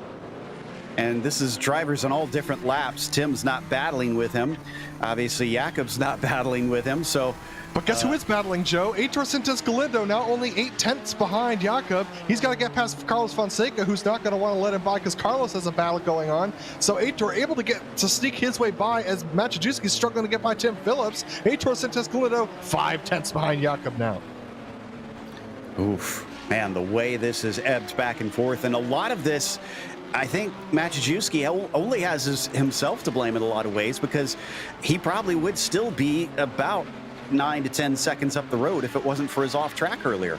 And this is drivers on all different laps. Tim's not battling with him. Obviously, Jakob's not battling with him, so... But guess who is battling, Joe? Aitor Sintes Galindo, now only 8/10 behind Jakob. He's got to get past Carlos Fonseca, who's not going to want to let him by because Carlos has a battle going on. So Aitor able to sneak his way by as Maciejewski's struggling to get by Tim Phillips. Aitor Sintes Galindo, 5/10 behind Jakob now. Oof. Man, the way this has ebbed back and forth, and a lot of this, I think Maciejewski only has himself to blame in a lot of ways, because he probably would still be about 9 to 10 seconds up the road if it wasn't for his off track earlier.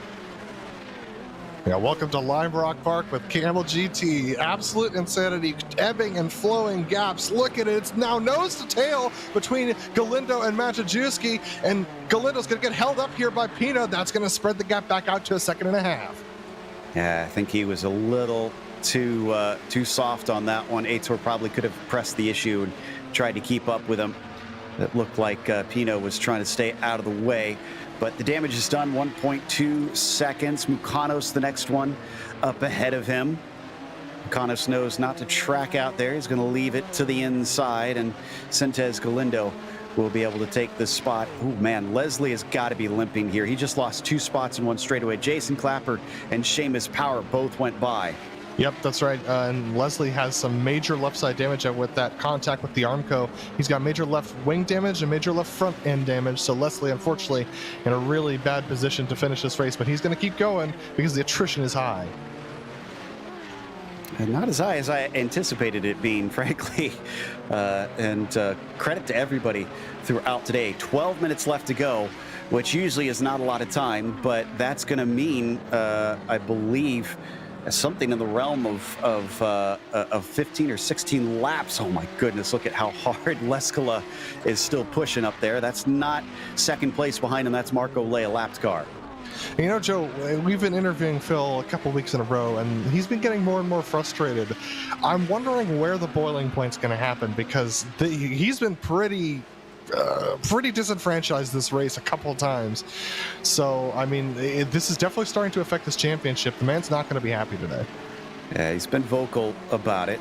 Yeah, welcome to Lime Rock Park with Kamel GT. Absolute insanity, ebbing and flowing gaps. Look at it, it's now nose to tail between Galindo and Maciejewski, and Galindo's going to get held up here by Pina. That's going to spread the gap back out to 1.5 seconds. Yeah, I think he was a little too soft on that one. Aitor probably could have pressed the issue and tried to keep up with him. It looked like Pino was trying to stay out of the way, but the damage is done. 1.2 seconds. Mukanos, the next one, up ahead of him. Mukanos knows not to track out there. He's going to leave it to the inside, and Sintes Galindo will be able to take this spot. Oh, man, Leslie has got to be limping here. He just lost 2 spots in one straightaway. Jason Clapper and Seamus Power both went by. Yep, that's right. And Leslie has some major left side damage with that contact with the Armco. He's got major left wing damage and major left front end damage. So Leslie, unfortunately, in a really bad position to finish this race, but he's going to keep going because the attrition is high. And not as high as I anticipated it being, frankly. And credit to everybody throughout today. 12 minutes left to go, which usually is not a lot of time, but that's going to mean, I believe, something in the realm of 15 or 16 laps. Oh my goodness, look at how hard Leskala is still pushing up there. That's not second place behind him. That's Marco Lea, lapped car. You know, Joe, we've been interviewing Phil a couple weeks in a row, and he's been getting more and more frustrated. I'm wondering where the boiling point's going to happen, because he's been pretty disenfranchised this race a couple of times. So, I mean, this is definitely starting to affect his championship. The man's not going to be happy today. Yeah, he's been vocal about it.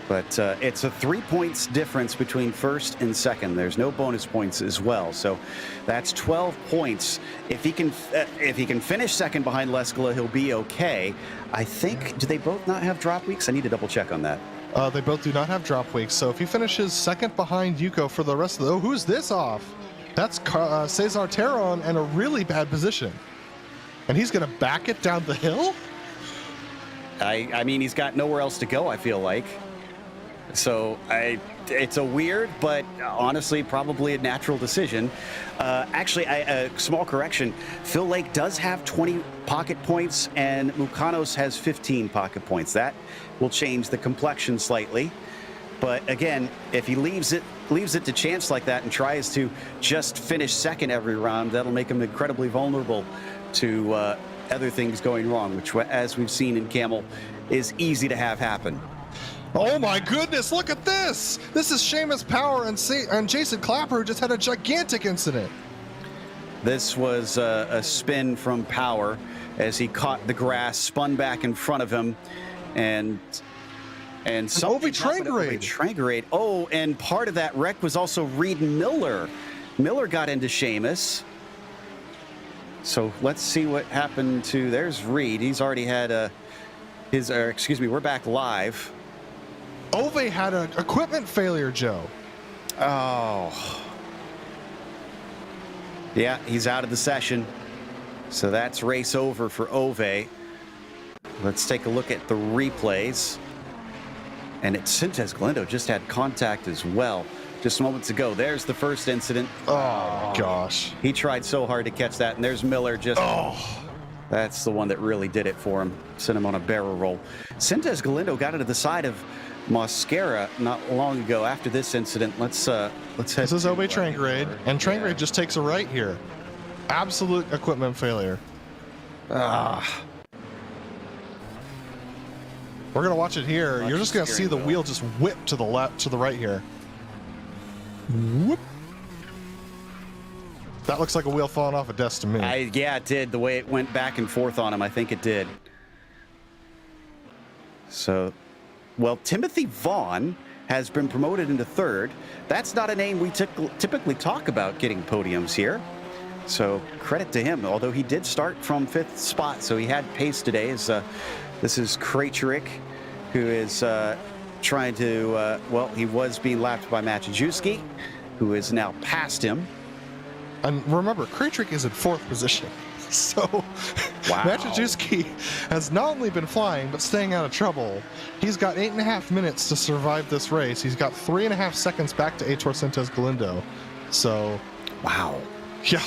But it's a 3 points difference between first and second. There's no bonus points as well, so that's 12 points. If he can finish second behind Leskala, he'll be okay. I think. Do they both not have drop weeks? I need to double check on that. They both do not have drop weeks. So if he finishes second behind Yuko for the rest of the, who's this off? That's Cesar Terron in a really bad position, and he's going to back it down the hill. I mean, he's got nowhere else to go, I feel like. So it's a weird, but honestly, probably a natural decision. Actually, a small correction. Phil Lake does have 20 pocket points, and Mukanos has 15 pocket points. That will change the complexion slightly. But again, if he leaves it to chance like that and tries to just finish second every round, that'll make him incredibly vulnerable to other things going wrong, which, as we've seen in Kamel, is easy to have happen. Oh my goodness, look at this! This is Seamus Power and Jason Clapper, who just had a gigantic incident. This was a spin from Power as he caught the grass, spun back in front of him, and something Trangerade. Oh, and part of that wreck was also Reed Miller. Miller got into Seamus. So let's see what happened to, there's Reed. He's already had we're back live. Ove had an equipment failure, Joe. Oh. Yeah, he's out of the session. So that's race over for Ove. Let's take a look at the replays. And Sintez Galindo just had contact as well just moments ago. There's the first incident. Oh, gosh. He tried so hard to catch that, and there's Miller just... Oh. That's the one that really did it for him. Sent him on a barrel roll. Sintez Galindo got into the side of Mosquera not long ago after this incident. Let's head. This is Ove Trangerade, and Trangerade just takes a right here. Absolute equipment failure. We're gonna watch it here. You're just gonna see the wheel just whip to the left, to the right here. Whoop. That looks like a wheel falling off a desk to me. Yeah, it did. The way it went back and forth on him, I think it did. So, well, Timothy Vaughn has been promoted into third. That's not a name we typically talk about getting podiums here. So credit to him, although he did start from fifth spot, so he had pace today. This is Krejcik, who is trying to, he was being lapped by Maciejewski, who is now past him. And remember, Krejcik is in fourth position. So wow. Maciejewski has not only been flying, but staying out of trouble. He's got 8.5 minutes to survive this race. He's got 3.5 seconds back to Heitor Sintez Galindo. So, wow. Yeah.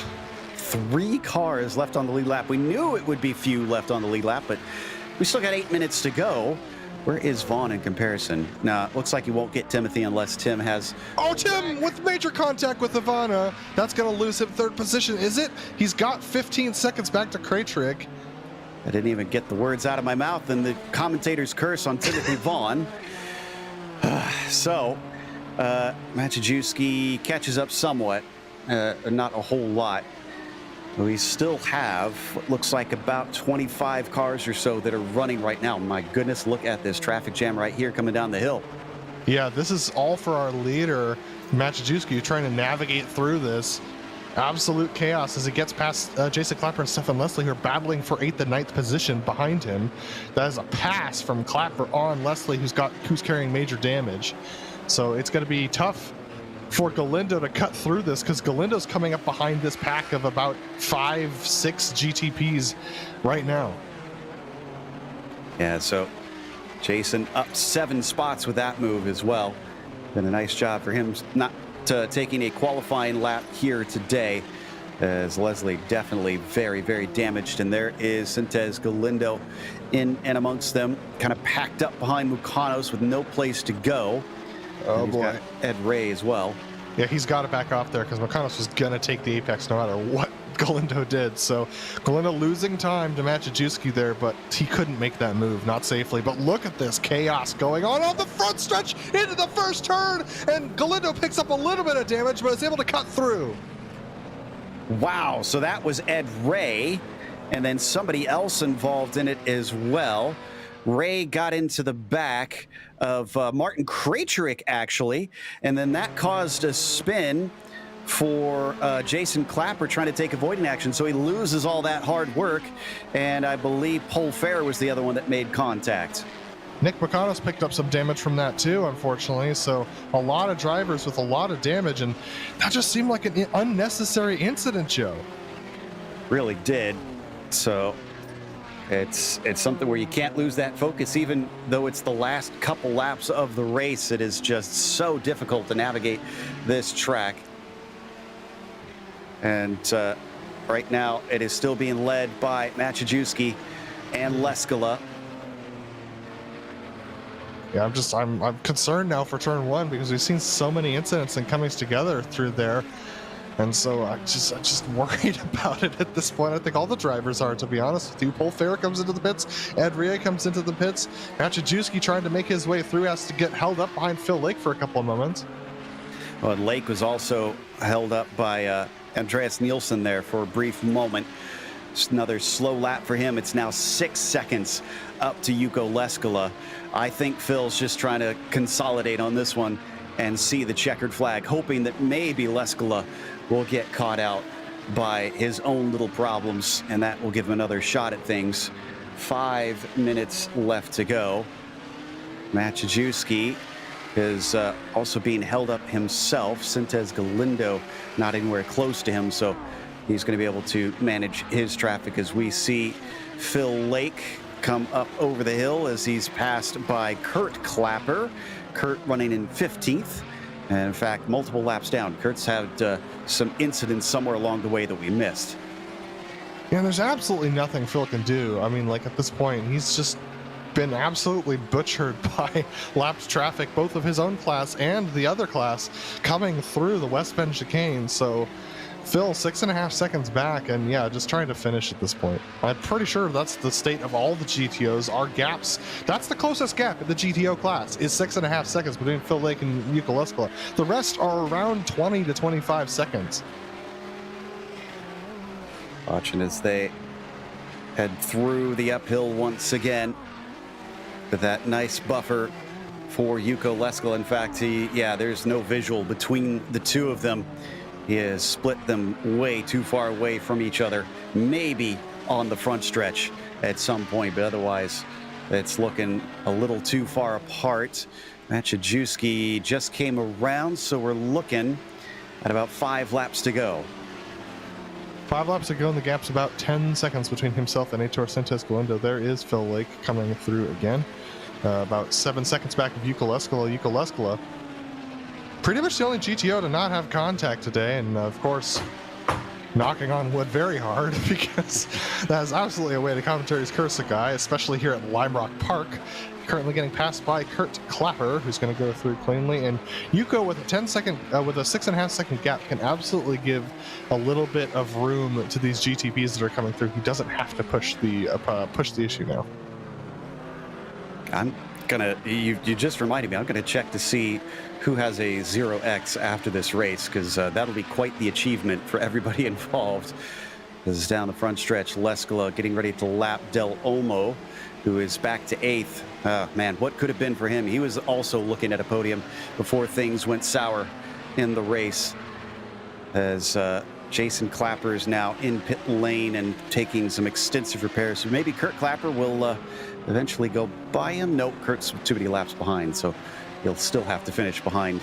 3 cars left on the lead lap. We knew it would be few left on the lead lap, but we still got 8 minutes to go. Where is Vaughn in comparison? Now, it looks like he won't get Timothy unless Tim has... Oh, Tim with major contact with Ivana. That's going to lose him third position, is it? He's got 15 seconds back to Krejcik. I didn't even get the words out of my mouth and the commentator's curse on Timothy Vaughn. So, Maciejewski catches up somewhat, not a whole lot. We still have what looks like about 25 cars or so that are running right now. My goodness, look at this traffic jam right here coming down the hill. Yeah, this is all for our leader, Maciejewski, trying to navigate through this. absolute chaos as he gets past Jason Clapper and Stefan Leslie, who are battling for 8th and 9th position behind him. That is a pass from Clapper on Leslie, who's carrying major damage. So it's going to be tough for Galindo to cut through this, because Galindo's coming up behind this pack of about 5-6 GTPs right now. Yeah, so Jason up 7 spots with that move as well. Been a nice job for him not taking a qualifying lap here today, as Leslie definitely very, very damaged. And there is Sintez Galindo in and amongst them, kind of packed up behind Mukanos with no place to go. Oh boy. Ed Ray as well. Yeah, he's got to back off there because Mukanos was going to take the apex no matter what Galindo did. So Galindo losing time to Maciejewski there, but he couldn't make that move, not safely. But look at this chaos going on the front stretch into the first turn, and Galindo picks up a little bit of damage, but is able to cut through. Wow, so that was Ed Ray, and then somebody else involved in it as well. Ray got into the back of Martin Krejcik, actually, and then that caused a spin for Jason Clapper trying to take avoiding action, so he loses all that hard work, and I believe Paul Fair was the other one that made contact. Nick Mukanos picked up some damage from that too, unfortunately, so a lot of drivers with a lot of damage, and that just seemed like an unnecessary incident, Joe. Really did. So it's something where you can't lose that focus, even though it's the last couple laps of the race. It is just so difficult to navigate this track. And right now, it is still being led by Maciejewski and Leskala. Yeah, I'm concerned now for turn 1 because we've seen so many incidents and comings together through there. And so I'm just worried about it at this point. I think all the drivers are, to be honest with you. Paul Fair comes into the pits. Ed Ria comes into the pits. Maciejewski trying to make his way through has to get held up behind Phil Lake for a couple of moments. Well, and Lake was also held up by Andreas Nielsen there for a brief moment. Just another slow lap for him. It's now 6 seconds up to Yuko Leskala. I think Phil's just trying to consolidate on this one and see the checkered flag, hoping that maybe Leskala will get caught out by his own little problems, and that will give him another shot at things. 5 minutes left to go. Maciejewski is also being held up himself. Sintez Galindo not anywhere close to him, so he's going to be able to manage his traffic as we see Phil Lake come up over the hill as he's passed by Kurt Clapper. Kurt running in 15th, and in fact, multiple laps down. Kurt's had some incidents somewhere along the way that we missed. Yeah, there's absolutely nothing Phil can do. I mean, like at this point, he's just been absolutely butchered by lapped traffic, both of his own class and the other class, coming through the West Bend chicane. So Phil 6.5 seconds back, and yeah, just trying to finish at this point. I'm pretty sure that's the state of all the GTOs. Our gaps, that's the closest gap in the GTO class, is 6.5 seconds between Phil Lake and Yuko Leskala. The rest are around 20 to 25 seconds. Watching as they head through the uphill once again with that nice buffer for Yuko Leskala. In fact, there's no visual between the two of them. He has split them way too far away from each other, maybe on the front stretch at some point, but otherwise it's looking a little too far apart. Maciejewski just came around, so we're looking at about 5 laps to go. 5 laps to go, and the gap's about 10 seconds between himself and Heitor Sintez Galindo. There is Phil Lake coming through again. About 7 seconds back of Yuko Leskala. Yuko Leskala, pretty much the only GTO to not have contact today, and of course, knocking on wood very hard because that is absolutely a way to commentary's curse a guy, especially here at Lime Rock Park. Currently getting passed by Kurt Clapper, who's going to go through cleanly, and Yuko with a 6.5 second gap can absolutely give a little bit of room to these GTPs that are coming through. He doesn't have to push the issue now. You just reminded me, I'm gonna check to see who has a 0x after this race, because that'll be quite the achievement for everybody involved. This is down the front stretch. Leskala getting ready to lap Del Olmo, who is back to 8th. Man, what could have been for him? He was also looking at a podium before things went sour in the race, as Jason Clapper is now in pit lane and taking some extensive repairs. So maybe Kurt Clapper will eventually go by him. Nope, Kurt's too many laps behind, so he'll still have to finish behind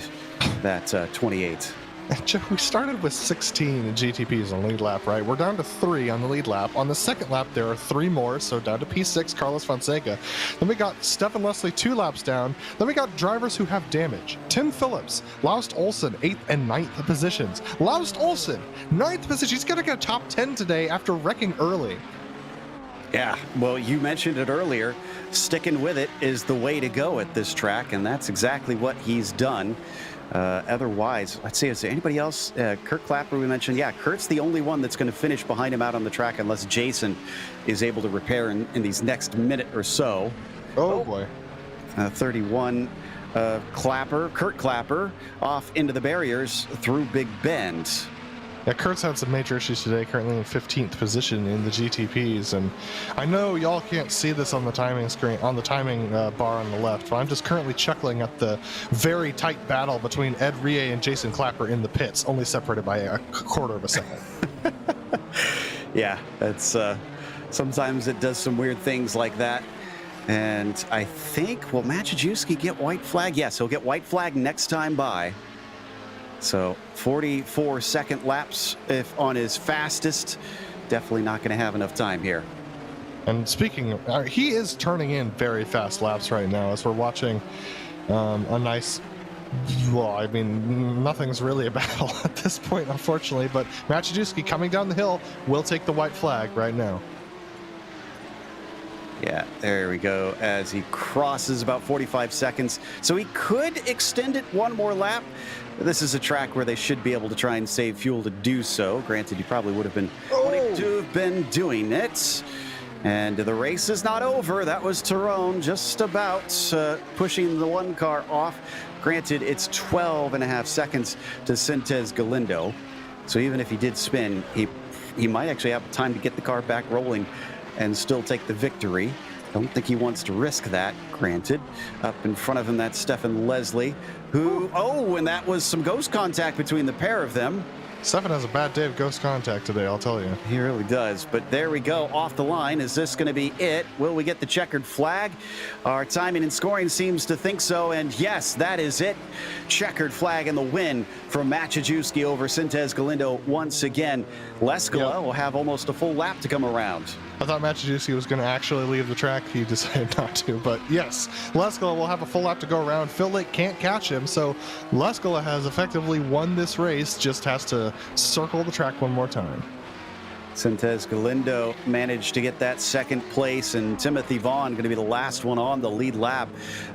that 28. Joe, we started with 16 GTPs on the lead lap, right? We're down to 3 on the lead lap. On the second lap, there are 3 more, so down to P6, Carlos Fonseca. Then we got Stefan Leslie 2 laps down. Then we got drivers who have damage. Tim Phillips, Laust Olsen, 8th and 9th positions. Laust Olsen, 9th position. He's going to get a top 10 today after wrecking early. Yeah, well, you mentioned it earlier. Sticking with it is the way to go at this track, and that's exactly what he's done. Otherwise, let's see, is there anybody else? Kurt Clapper, we mentioned. Yeah, Kurt's the only one that's going to finish behind him out on the track unless Jason is able to repair in these next minute or so. Oh boy. 31, Kurt Clapper off into the barriers through Big Bend. Yeah, Kurt's had some major issues today, currently in 15th position in the GTPs, and I know y'all can't see this on the timing screen, on the timing bar on the left, but I'm just currently chuckling at the very tight battle between Ed Rie and Jason Clapper in the pits, only separated by a quarter of a second. Yeah, that's sometimes it does some weird things like that. And I think, will Maciejewski get white flag? Yes, he'll get white flag next time by. So 44-second laps if on his fastest. Definitely not going to have enough time here. And speaking of, he is turning in very fast laps right now as we're watching a nice, well, I mean, nothing's really a battle at this point, unfortunately, but Maciejewski coming down the hill will take the white flag right now. Yeah, there we go, as he crosses about 45 seconds. So he could extend it one more lap. This is a track where they should be able to try and save fuel to do so. Granted, he probably would have been wanting to have been doing it. And the race is not over. That was Tyrone just about pushing the one car off. Granted, it's 12.5 seconds to Sintez Galindo. So even if he did spin, he might actually have time to get the car back rolling and still take the victory. Don't think he wants to risk that, granted. Up in front of him, that's Stefan Leslie, who, and that was some ghost contact between the pair of them. Stefan has a bad day of ghost contact today, I'll tell you. He really does. But there we go, off the line. Is this going to be it? Will we get the checkered flag? Our timing and scoring seems to think so. And yes, that is it. Checkered flag and the win from Maciejewski over Sintez Galindo once again. Leskola will have almost a full lap to come around. I thought Maciejewski was going to actually leave the track. He decided not to. But yes, Leskola will have a full lap to go around. Phil Lake can't catch him. So Leskola has effectively won this race, just has to circle the track one more time. Sintez Galindo managed to get that second place, and Timothy Vaughn going to be the last one on the lead lap.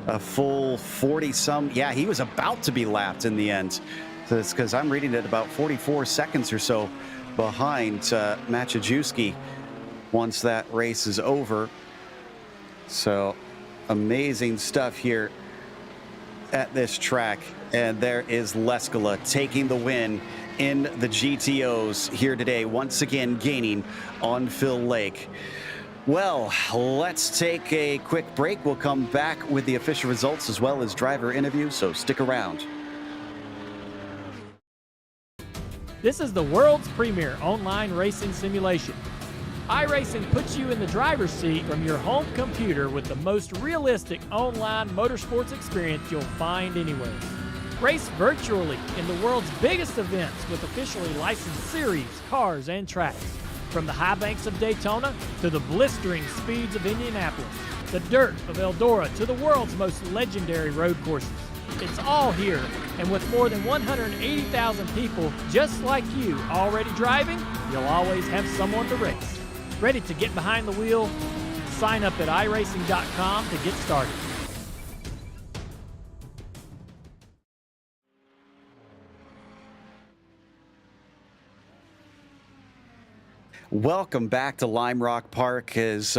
A full 40-some. Yeah, he was about to be lapped in the end. So it's because I'm reading it about 44 seconds or so behind Maciejewski once that race is over. So amazing stuff here at this track. And there is Leskola taking the win in the GTOs here today, once again gaining on Phil Lake. Well, let's take a quick break. We'll come back with the official results as well as driver interviews, so stick around. This is the world's premier online racing simulation. iRacing puts you in the driver's seat from your home computer with the most realistic online motorsports experience you'll find anywhere. Race virtually in the world's biggest events with officially licensed series, cars, and tracks. From the high banks of Daytona to the blistering speeds of Indianapolis, the dirt of Eldora to the world's most legendary road courses. It's all here, and with more than 180,000 people just like you already driving, you'll always have someone to race. Ready to get behind the wheel? Sign up at iRacing.com to get started. Welcome back to Lime Rock Park. As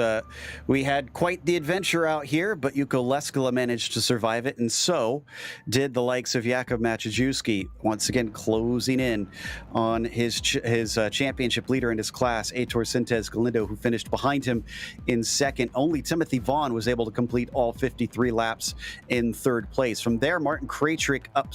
we had quite the adventure out here, but Yuko Leskala managed to survive it, and so did the likes of Jakub Maciejewski, once again closing in on his championship leader in his class, Aitor Sintez Galindo, who finished behind him in second. Only Timothy Vaughn was able to complete all 53 laps in third place. From there, Martin Krajcik up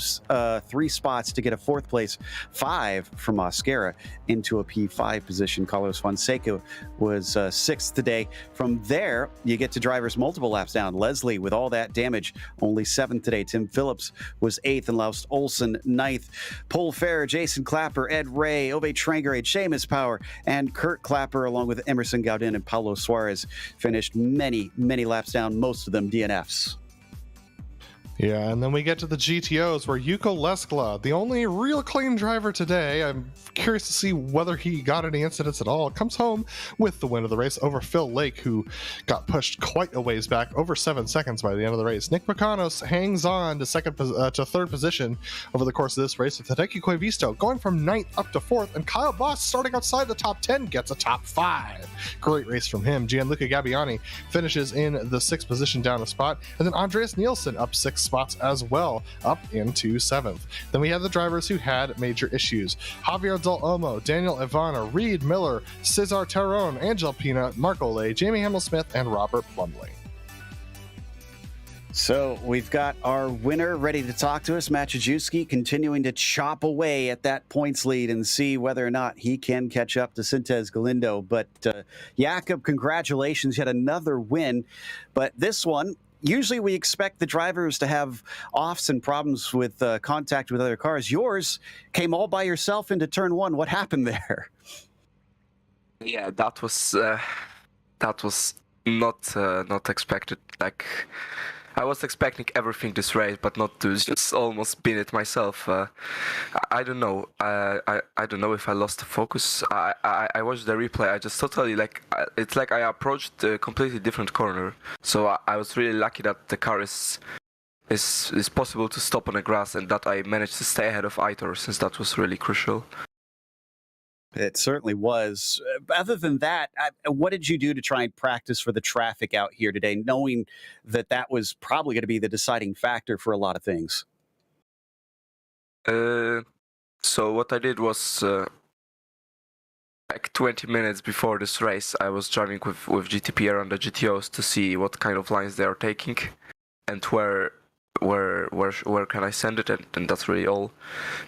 3 spots to get a fourth place, 5 from Oscara into a P5 position. Carlos Fonseca was 6th today. From there, you get to drivers multiple laps down. Leslie, with all that damage, only 7th today. Tim Phillips was 8th, and Laust Olsen 9th. Paul Fair, Jason Clapper, Ed Ray, Ove Trangerade, Seamus Power, and Kurt Clapper, along with Emerson Gaudin and Paulo Suarez, finished many laps down, most of them DNFs. Yeah, and then we get to the GTOs where Yuko Leskala, the only real clean driver today, I'm curious to see whether he got any incidents at all, comes home with the win of the race over Phil Lake, who got pushed quite a ways back, over 7 seconds by the end of the race. Nick Pakanos hangs on to third position over the course of this race, with Hideki Koivisto going from 9th up to 4th, and Kyle Boss, starting outside the top 10, gets a top 5. Great race from him. Gianluca Gabbiani finishes in the 6th position, down a spot, and then Andreas Nielsen up 6 spots as well, up into 7th. Then we have the drivers who had major issues: Javier Del Olmo, Daniel Ivana, Reed Miller, Cesar Terron, Angel Pina, Mark Ole, Jamie Hamill-Smith, and Robert Plumley. So we've got our winner ready to talk to us, Maciejewski, continuing to chop away at that points lead and see whether or not he can catch up to Sintez Galindo. But Jakub, congratulations, yet another win. But this one, usually we expect the drivers to have offs and problems with contact with other cars. Yours came all by yourself into turn 1. What happened there? Yeah, that was not expected. Like, I was expecting everything this race, but not to just almost spin it myself. I don't know. I don't know if I lost the focus. I watched the replay. I just totally it's like I approached a completely different corner. So I was really lucky that the car is possible to stop on the grass, and that I managed to stay ahead of Aitor, since that was really crucial. It certainly was. Other than that, what did you do to try and practice for the traffic out here today, knowing that that was probably going to be the deciding factor for a lot of things? So what I did was, like 20 minutes before this race, I was driving with GTP around the GTOs to see what kind of lines they are taking and where can I send it, and that's really all.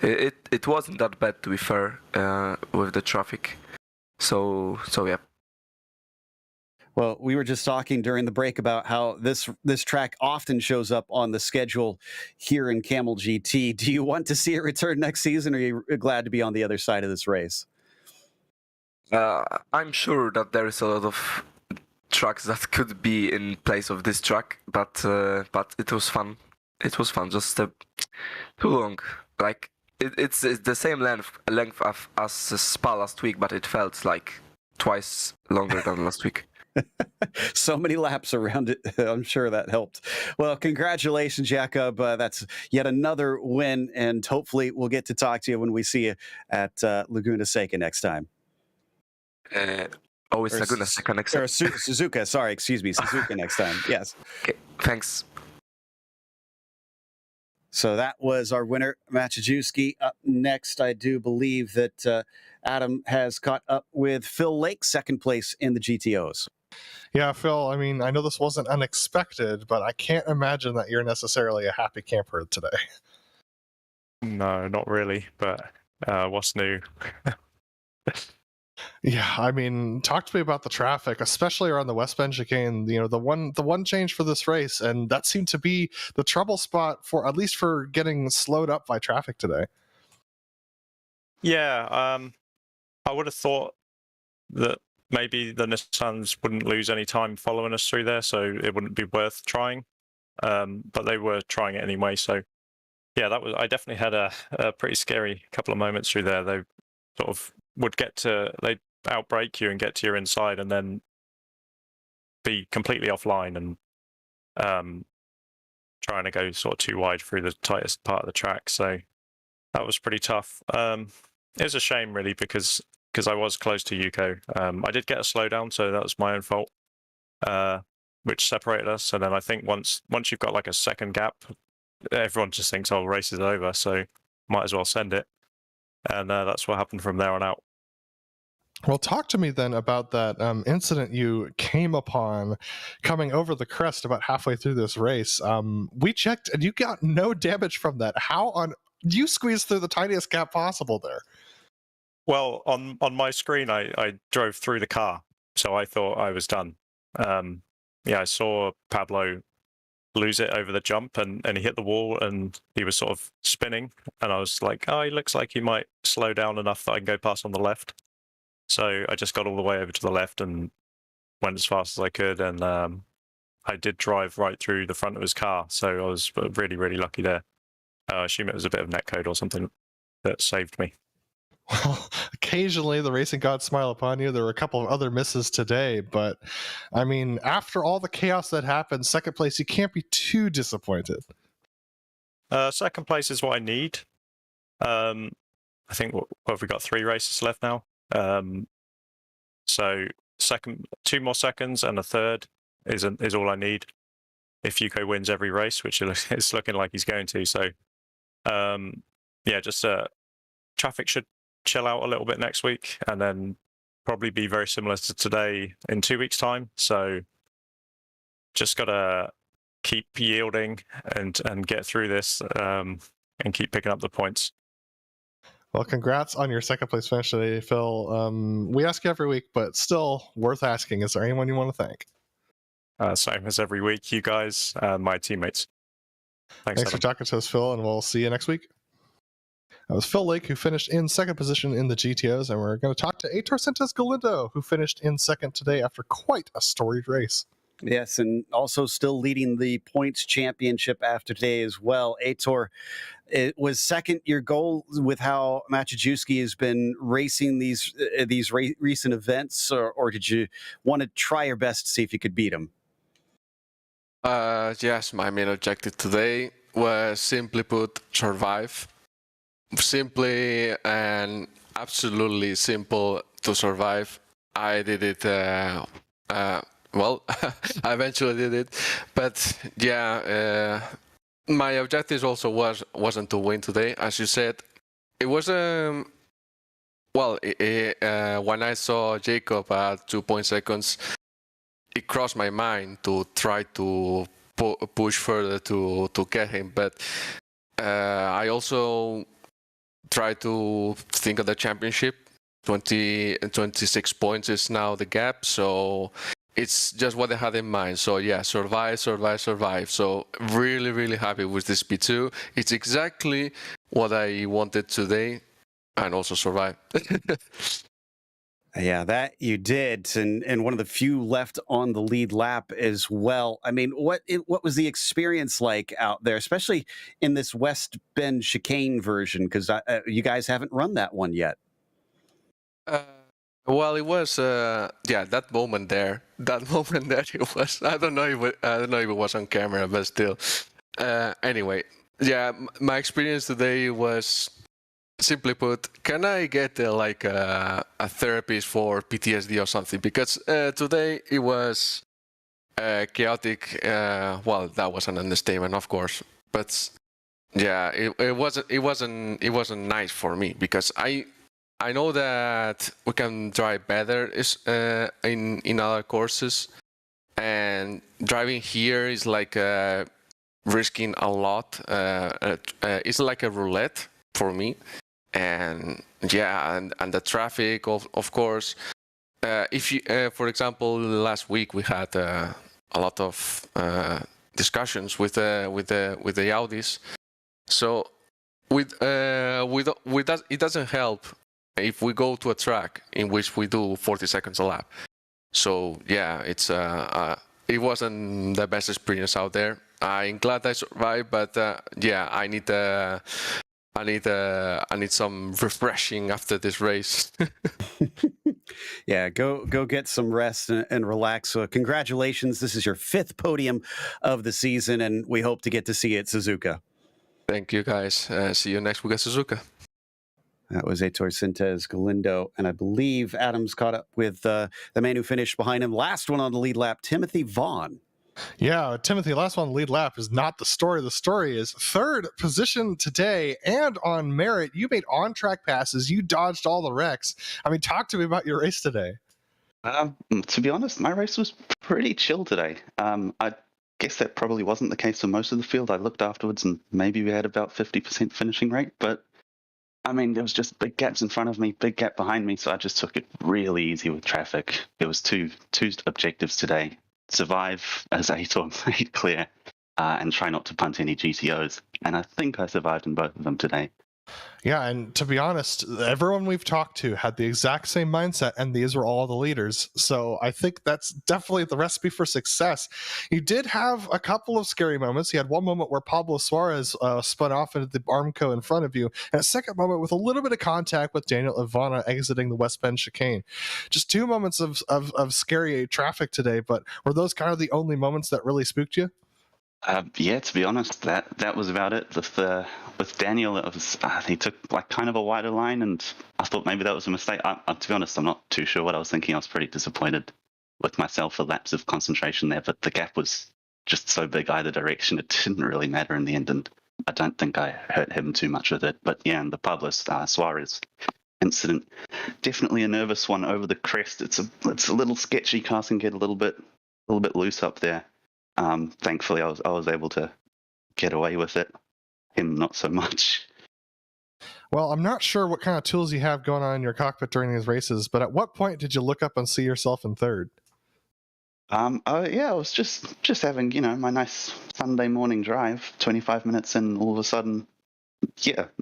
It wasn't that bad, to be fair, with the traffic. So yeah. Well, we were just talking during the break about how this track often shows up on the schedule here in Kamel GT. Do you want to see it return next season, or are you glad to be on the other side of this race? I'm sure that there is a lot of tracks that could be in place of this track, but it was fun. It was fun, just too long. Like it's the same length as Spa last week, but it felt like twice longer than last week. So many laps around it. I'm sure that helped. Well, congratulations, Jakub. That's yet another win, and hopefully we'll get to talk to you when we see you at Laguna Seca next time. It's Laguna Seca next time. Or Suzuka, sorry, excuse me, Suzuka next time. Yes. Okay, thanks. So that was our winner, Maciejewski. Up next, I do believe that Adam has caught up with Phil Lake, 2nd place in the GTOs. Yeah, Phil, I mean, I know this wasn't unexpected, but I can't imagine that you're necessarily a happy camper today. No, not really, but what's new? Yeah, I mean, talk to me about the traffic, especially around the West Bend chicane. You know, the one change for this race, and that seemed to be the trouble spot for, at least for getting slowed up by traffic today. Yeah, I would have thought that maybe the Nissans wouldn't lose any time following us through there, so it wouldn't be worth trying. But they were trying it anyway, so yeah, I definitely had a pretty scary couple of moments through there. They sort of they'd outbrake you and get to your inside, and then be completely offline and trying to go sort of too wide through the tightest part of the track. So that was pretty tough. It was a shame, really, because because I was close to Yuko. I did get a slowdown, so that was my own fault, which separated us. And then I think once you've got like a second gap, everyone just thinks, oh, race is over, so might as well send it. And that's what happened from there on out. Well, talk to me then about that incident you came upon coming over the crest about halfway through this race. We checked, and you got no damage from that. How on you squeezed through the tiniest gap possible there? Well, on my screen, I drove through the car, so I thought I was done. Yeah, I saw Pablo lose it over the jump, and he hit the wall, and he was sort of spinning, and I was like, oh, he looks like he might slow down enough that I can go past on the left. So I just got all the way over to the left and went as fast as I could, and I did drive right through the front of his car, so I was really, really lucky there. I assume it was a bit of netcode or something that saved me. Well, occasionally the racing gods smile upon you. There were a couple of other misses today, but I mean, after all the chaos that happened, second place, you can't be too disappointed. Second place is what I need. I think what have we got? 3 races left now. So 2 more seconds and a third is all I need if Yuko wins every race, which it's looking like he's going to. So yeah, just traffic should chill out a little bit next week, and then probably be very similar to today in 2 weeks' time. So just gotta keep yielding and get through this and keep picking up the points. Well, congrats on your second place finish today, Phil. We ask you every week, but still worth asking. Is there anyone you want to thank? Same as every week, you guys, my teammates. Thanks for talking to us, Phil, and we'll see you next week. That was Phil Lake, who finished in second position in the GTOs, and we're going to talk to Aitor Sentes Galindo, who finished in second today after quite a storied race. Yes, and also still leading the points championship after today as well. Aitor, it was second your goal with how Machajewski has been racing these recent events, or did you want to try your best to see if you could beat him? Yes, my main objective today was, simply put, survive. Simply and absolutely simple to survive. I did it, well, I eventually did it, but yeah, my objective also wasn't to win today, as you said. It was well, when I saw Jacob at 2 seconds, it crossed my mind to try to push further to get him, but I also try to think of the championship. 26 points is now the gap, so it's just what I had in mind. So yeah, survive. So really, really happy with this P2. It's exactly what I wanted today, and also survive. Yeah, that you did, and one of the few left on the lead lap as well. I mean, what was the experience like out there, especially in this West Bend chicane version? Because you guys haven't run that one yet. Well, it was yeah, that moment there, it was. I don't know if it was on camera, but still. Anyway, yeah, my experience today was, simply put, can I get like a therapist for PTSD or something? Because today it was chaotic. Well, that was an understatement, of course. But yeah, it wasn't nice for me, because I know that we can drive better in other courses, and driving here is like risking a lot. It's like a roulette for me. And yeah, and the traffic, of course. If you, for example, last week we had a lot of discussions with the Audis. So with that, it doesn't help if we go to a track in which we do 40 seconds a lap. So yeah, it wasn't the best experience out there. I'm glad I survived, but yeah, I need some refreshing after this race. Yeah, go get some rest and relax. So congratulations. This is your 5th podium of the season, and we hope to get to see you at Suzuka. Thank you, guys. See you next week at Suzuka. That was Heitor Sintes Galindo, and I believe Adams caught up with the man who finished behind him. Last one on the lead lap, Timothy Vaughn. Yeah, Timothy, last one on the lead lap is not the story. The story is third position today and on merit. You made on-track passes. You dodged all the wrecks. I mean, talk to me about your race today. To be honest, my race was pretty chill today. I guess that probably wasn't the case for most of the field. I looked afterwards and maybe we had about 50% finishing rate, but I mean, there was just big gaps in front of me, big gap behind me, so I just took it really easy with traffic. There was two objectives today. Survive, as Heitor made clear, and try not to punt any GTOs. And I think I survived in both of them today. Yeah, and to be honest, everyone we've talked to had the exact same mindset, and these were all the leaders. So I think that's definitely the recipe for success. You did have a couple of scary moments. You had one moment where Pablo Suarez spun off into the Armco in front of you, and a second moment with a little bit of contact with Daniel Ivana exiting the West Bend chicane. Just two moments of scary traffic today, but were those kind of the only moments that really spooked you? Yeah, to be honest, that was about it. With Daniel, it was he took like kind of a wider line, and I thought maybe that was a mistake. To be honest, I'm not too sure what I was thinking. I was pretty disappointed with myself for lapse of concentration there, but the gap was just so big either direction, it didn't really matter in the end, and I don't think I hurt him too much with it. But yeah, and the Pablo Suarez incident, definitely a nervous one over the crest. It's a little sketchy. Cars can get a little bit loose up there. Thankfully, I was able to get away with it. Him, not so much. Well, I'm not sure what kind of tools you have going on in your cockpit during these races, but at what point did you look up and see yourself in third? Oh yeah, I was just having my nice Sunday morning drive. 25 minutes in, all of a sudden,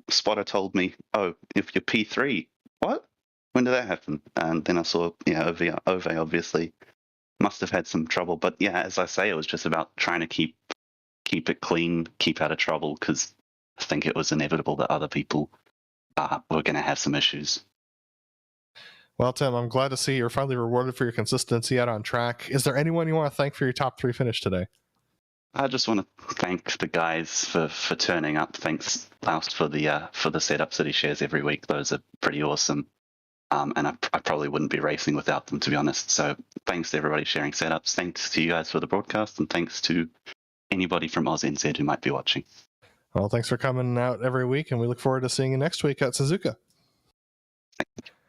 spotter told me, "Oh, if you're P3, what? When did that happen?" And then I saw, Ove obviously must have had some trouble, but yeah, as I say, it was just about trying to keep it clean, keep out of trouble, because I think it was inevitable that other people were going to have some issues. Well, Tim, I'm glad to see you're finally rewarded for your consistency out on track. Is there anyone you want to thank for your top 3 finish today? I just want to thank the guys for turning up. Thanks, Laust, for the setups that he shares every week. Those are pretty awesome. And I probably wouldn't be racing without them, to be honest. So thanks to everybody sharing setups. Thanks to you guys for the broadcast, and thanks to anybody from AusNZ who might be watching. Well, thanks for coming out every week, and we look forward to seeing you next week at Suzuka.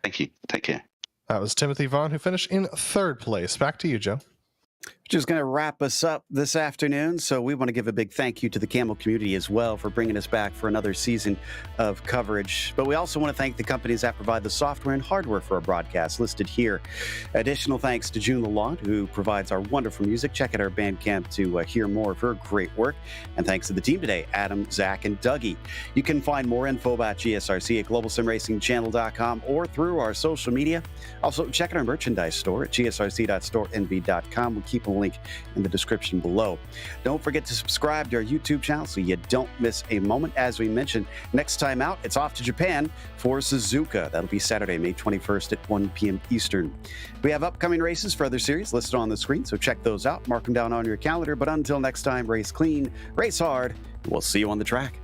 Thank you. Take care. That was Timothy Vaughn, who finished in third place. Back to you, Joe. Just going to wrap us up this afternoon. So we want to give a big thank you to the Kamel community as well for bringing us back for another season of coverage. But we also want to thank the companies that provide the software and hardware for our broadcast listed here. Additional thanks to June Lalonde, who provides our wonderful music. Check out our Bandcamp to hear more of her great work. And thanks to the team today, Adam, Zach, and Dougie. You can find more info about GSRC at globalsimracingchannel.com or through our social media. Also, check out our merchandise store at gsrc.storenv.com. We'll keep a link in the description below. Don't forget to subscribe to our YouTube channel so you don't miss a moment. As we mentioned, next time out, it's off to Japan for Suzuka. That'll be Saturday, May 21st at 1 p.m. Eastern. We have upcoming races for other series listed on the screen, so check those out. Mark them down on your calendar. But until next time, race clean, race hard, and we'll see you on the track.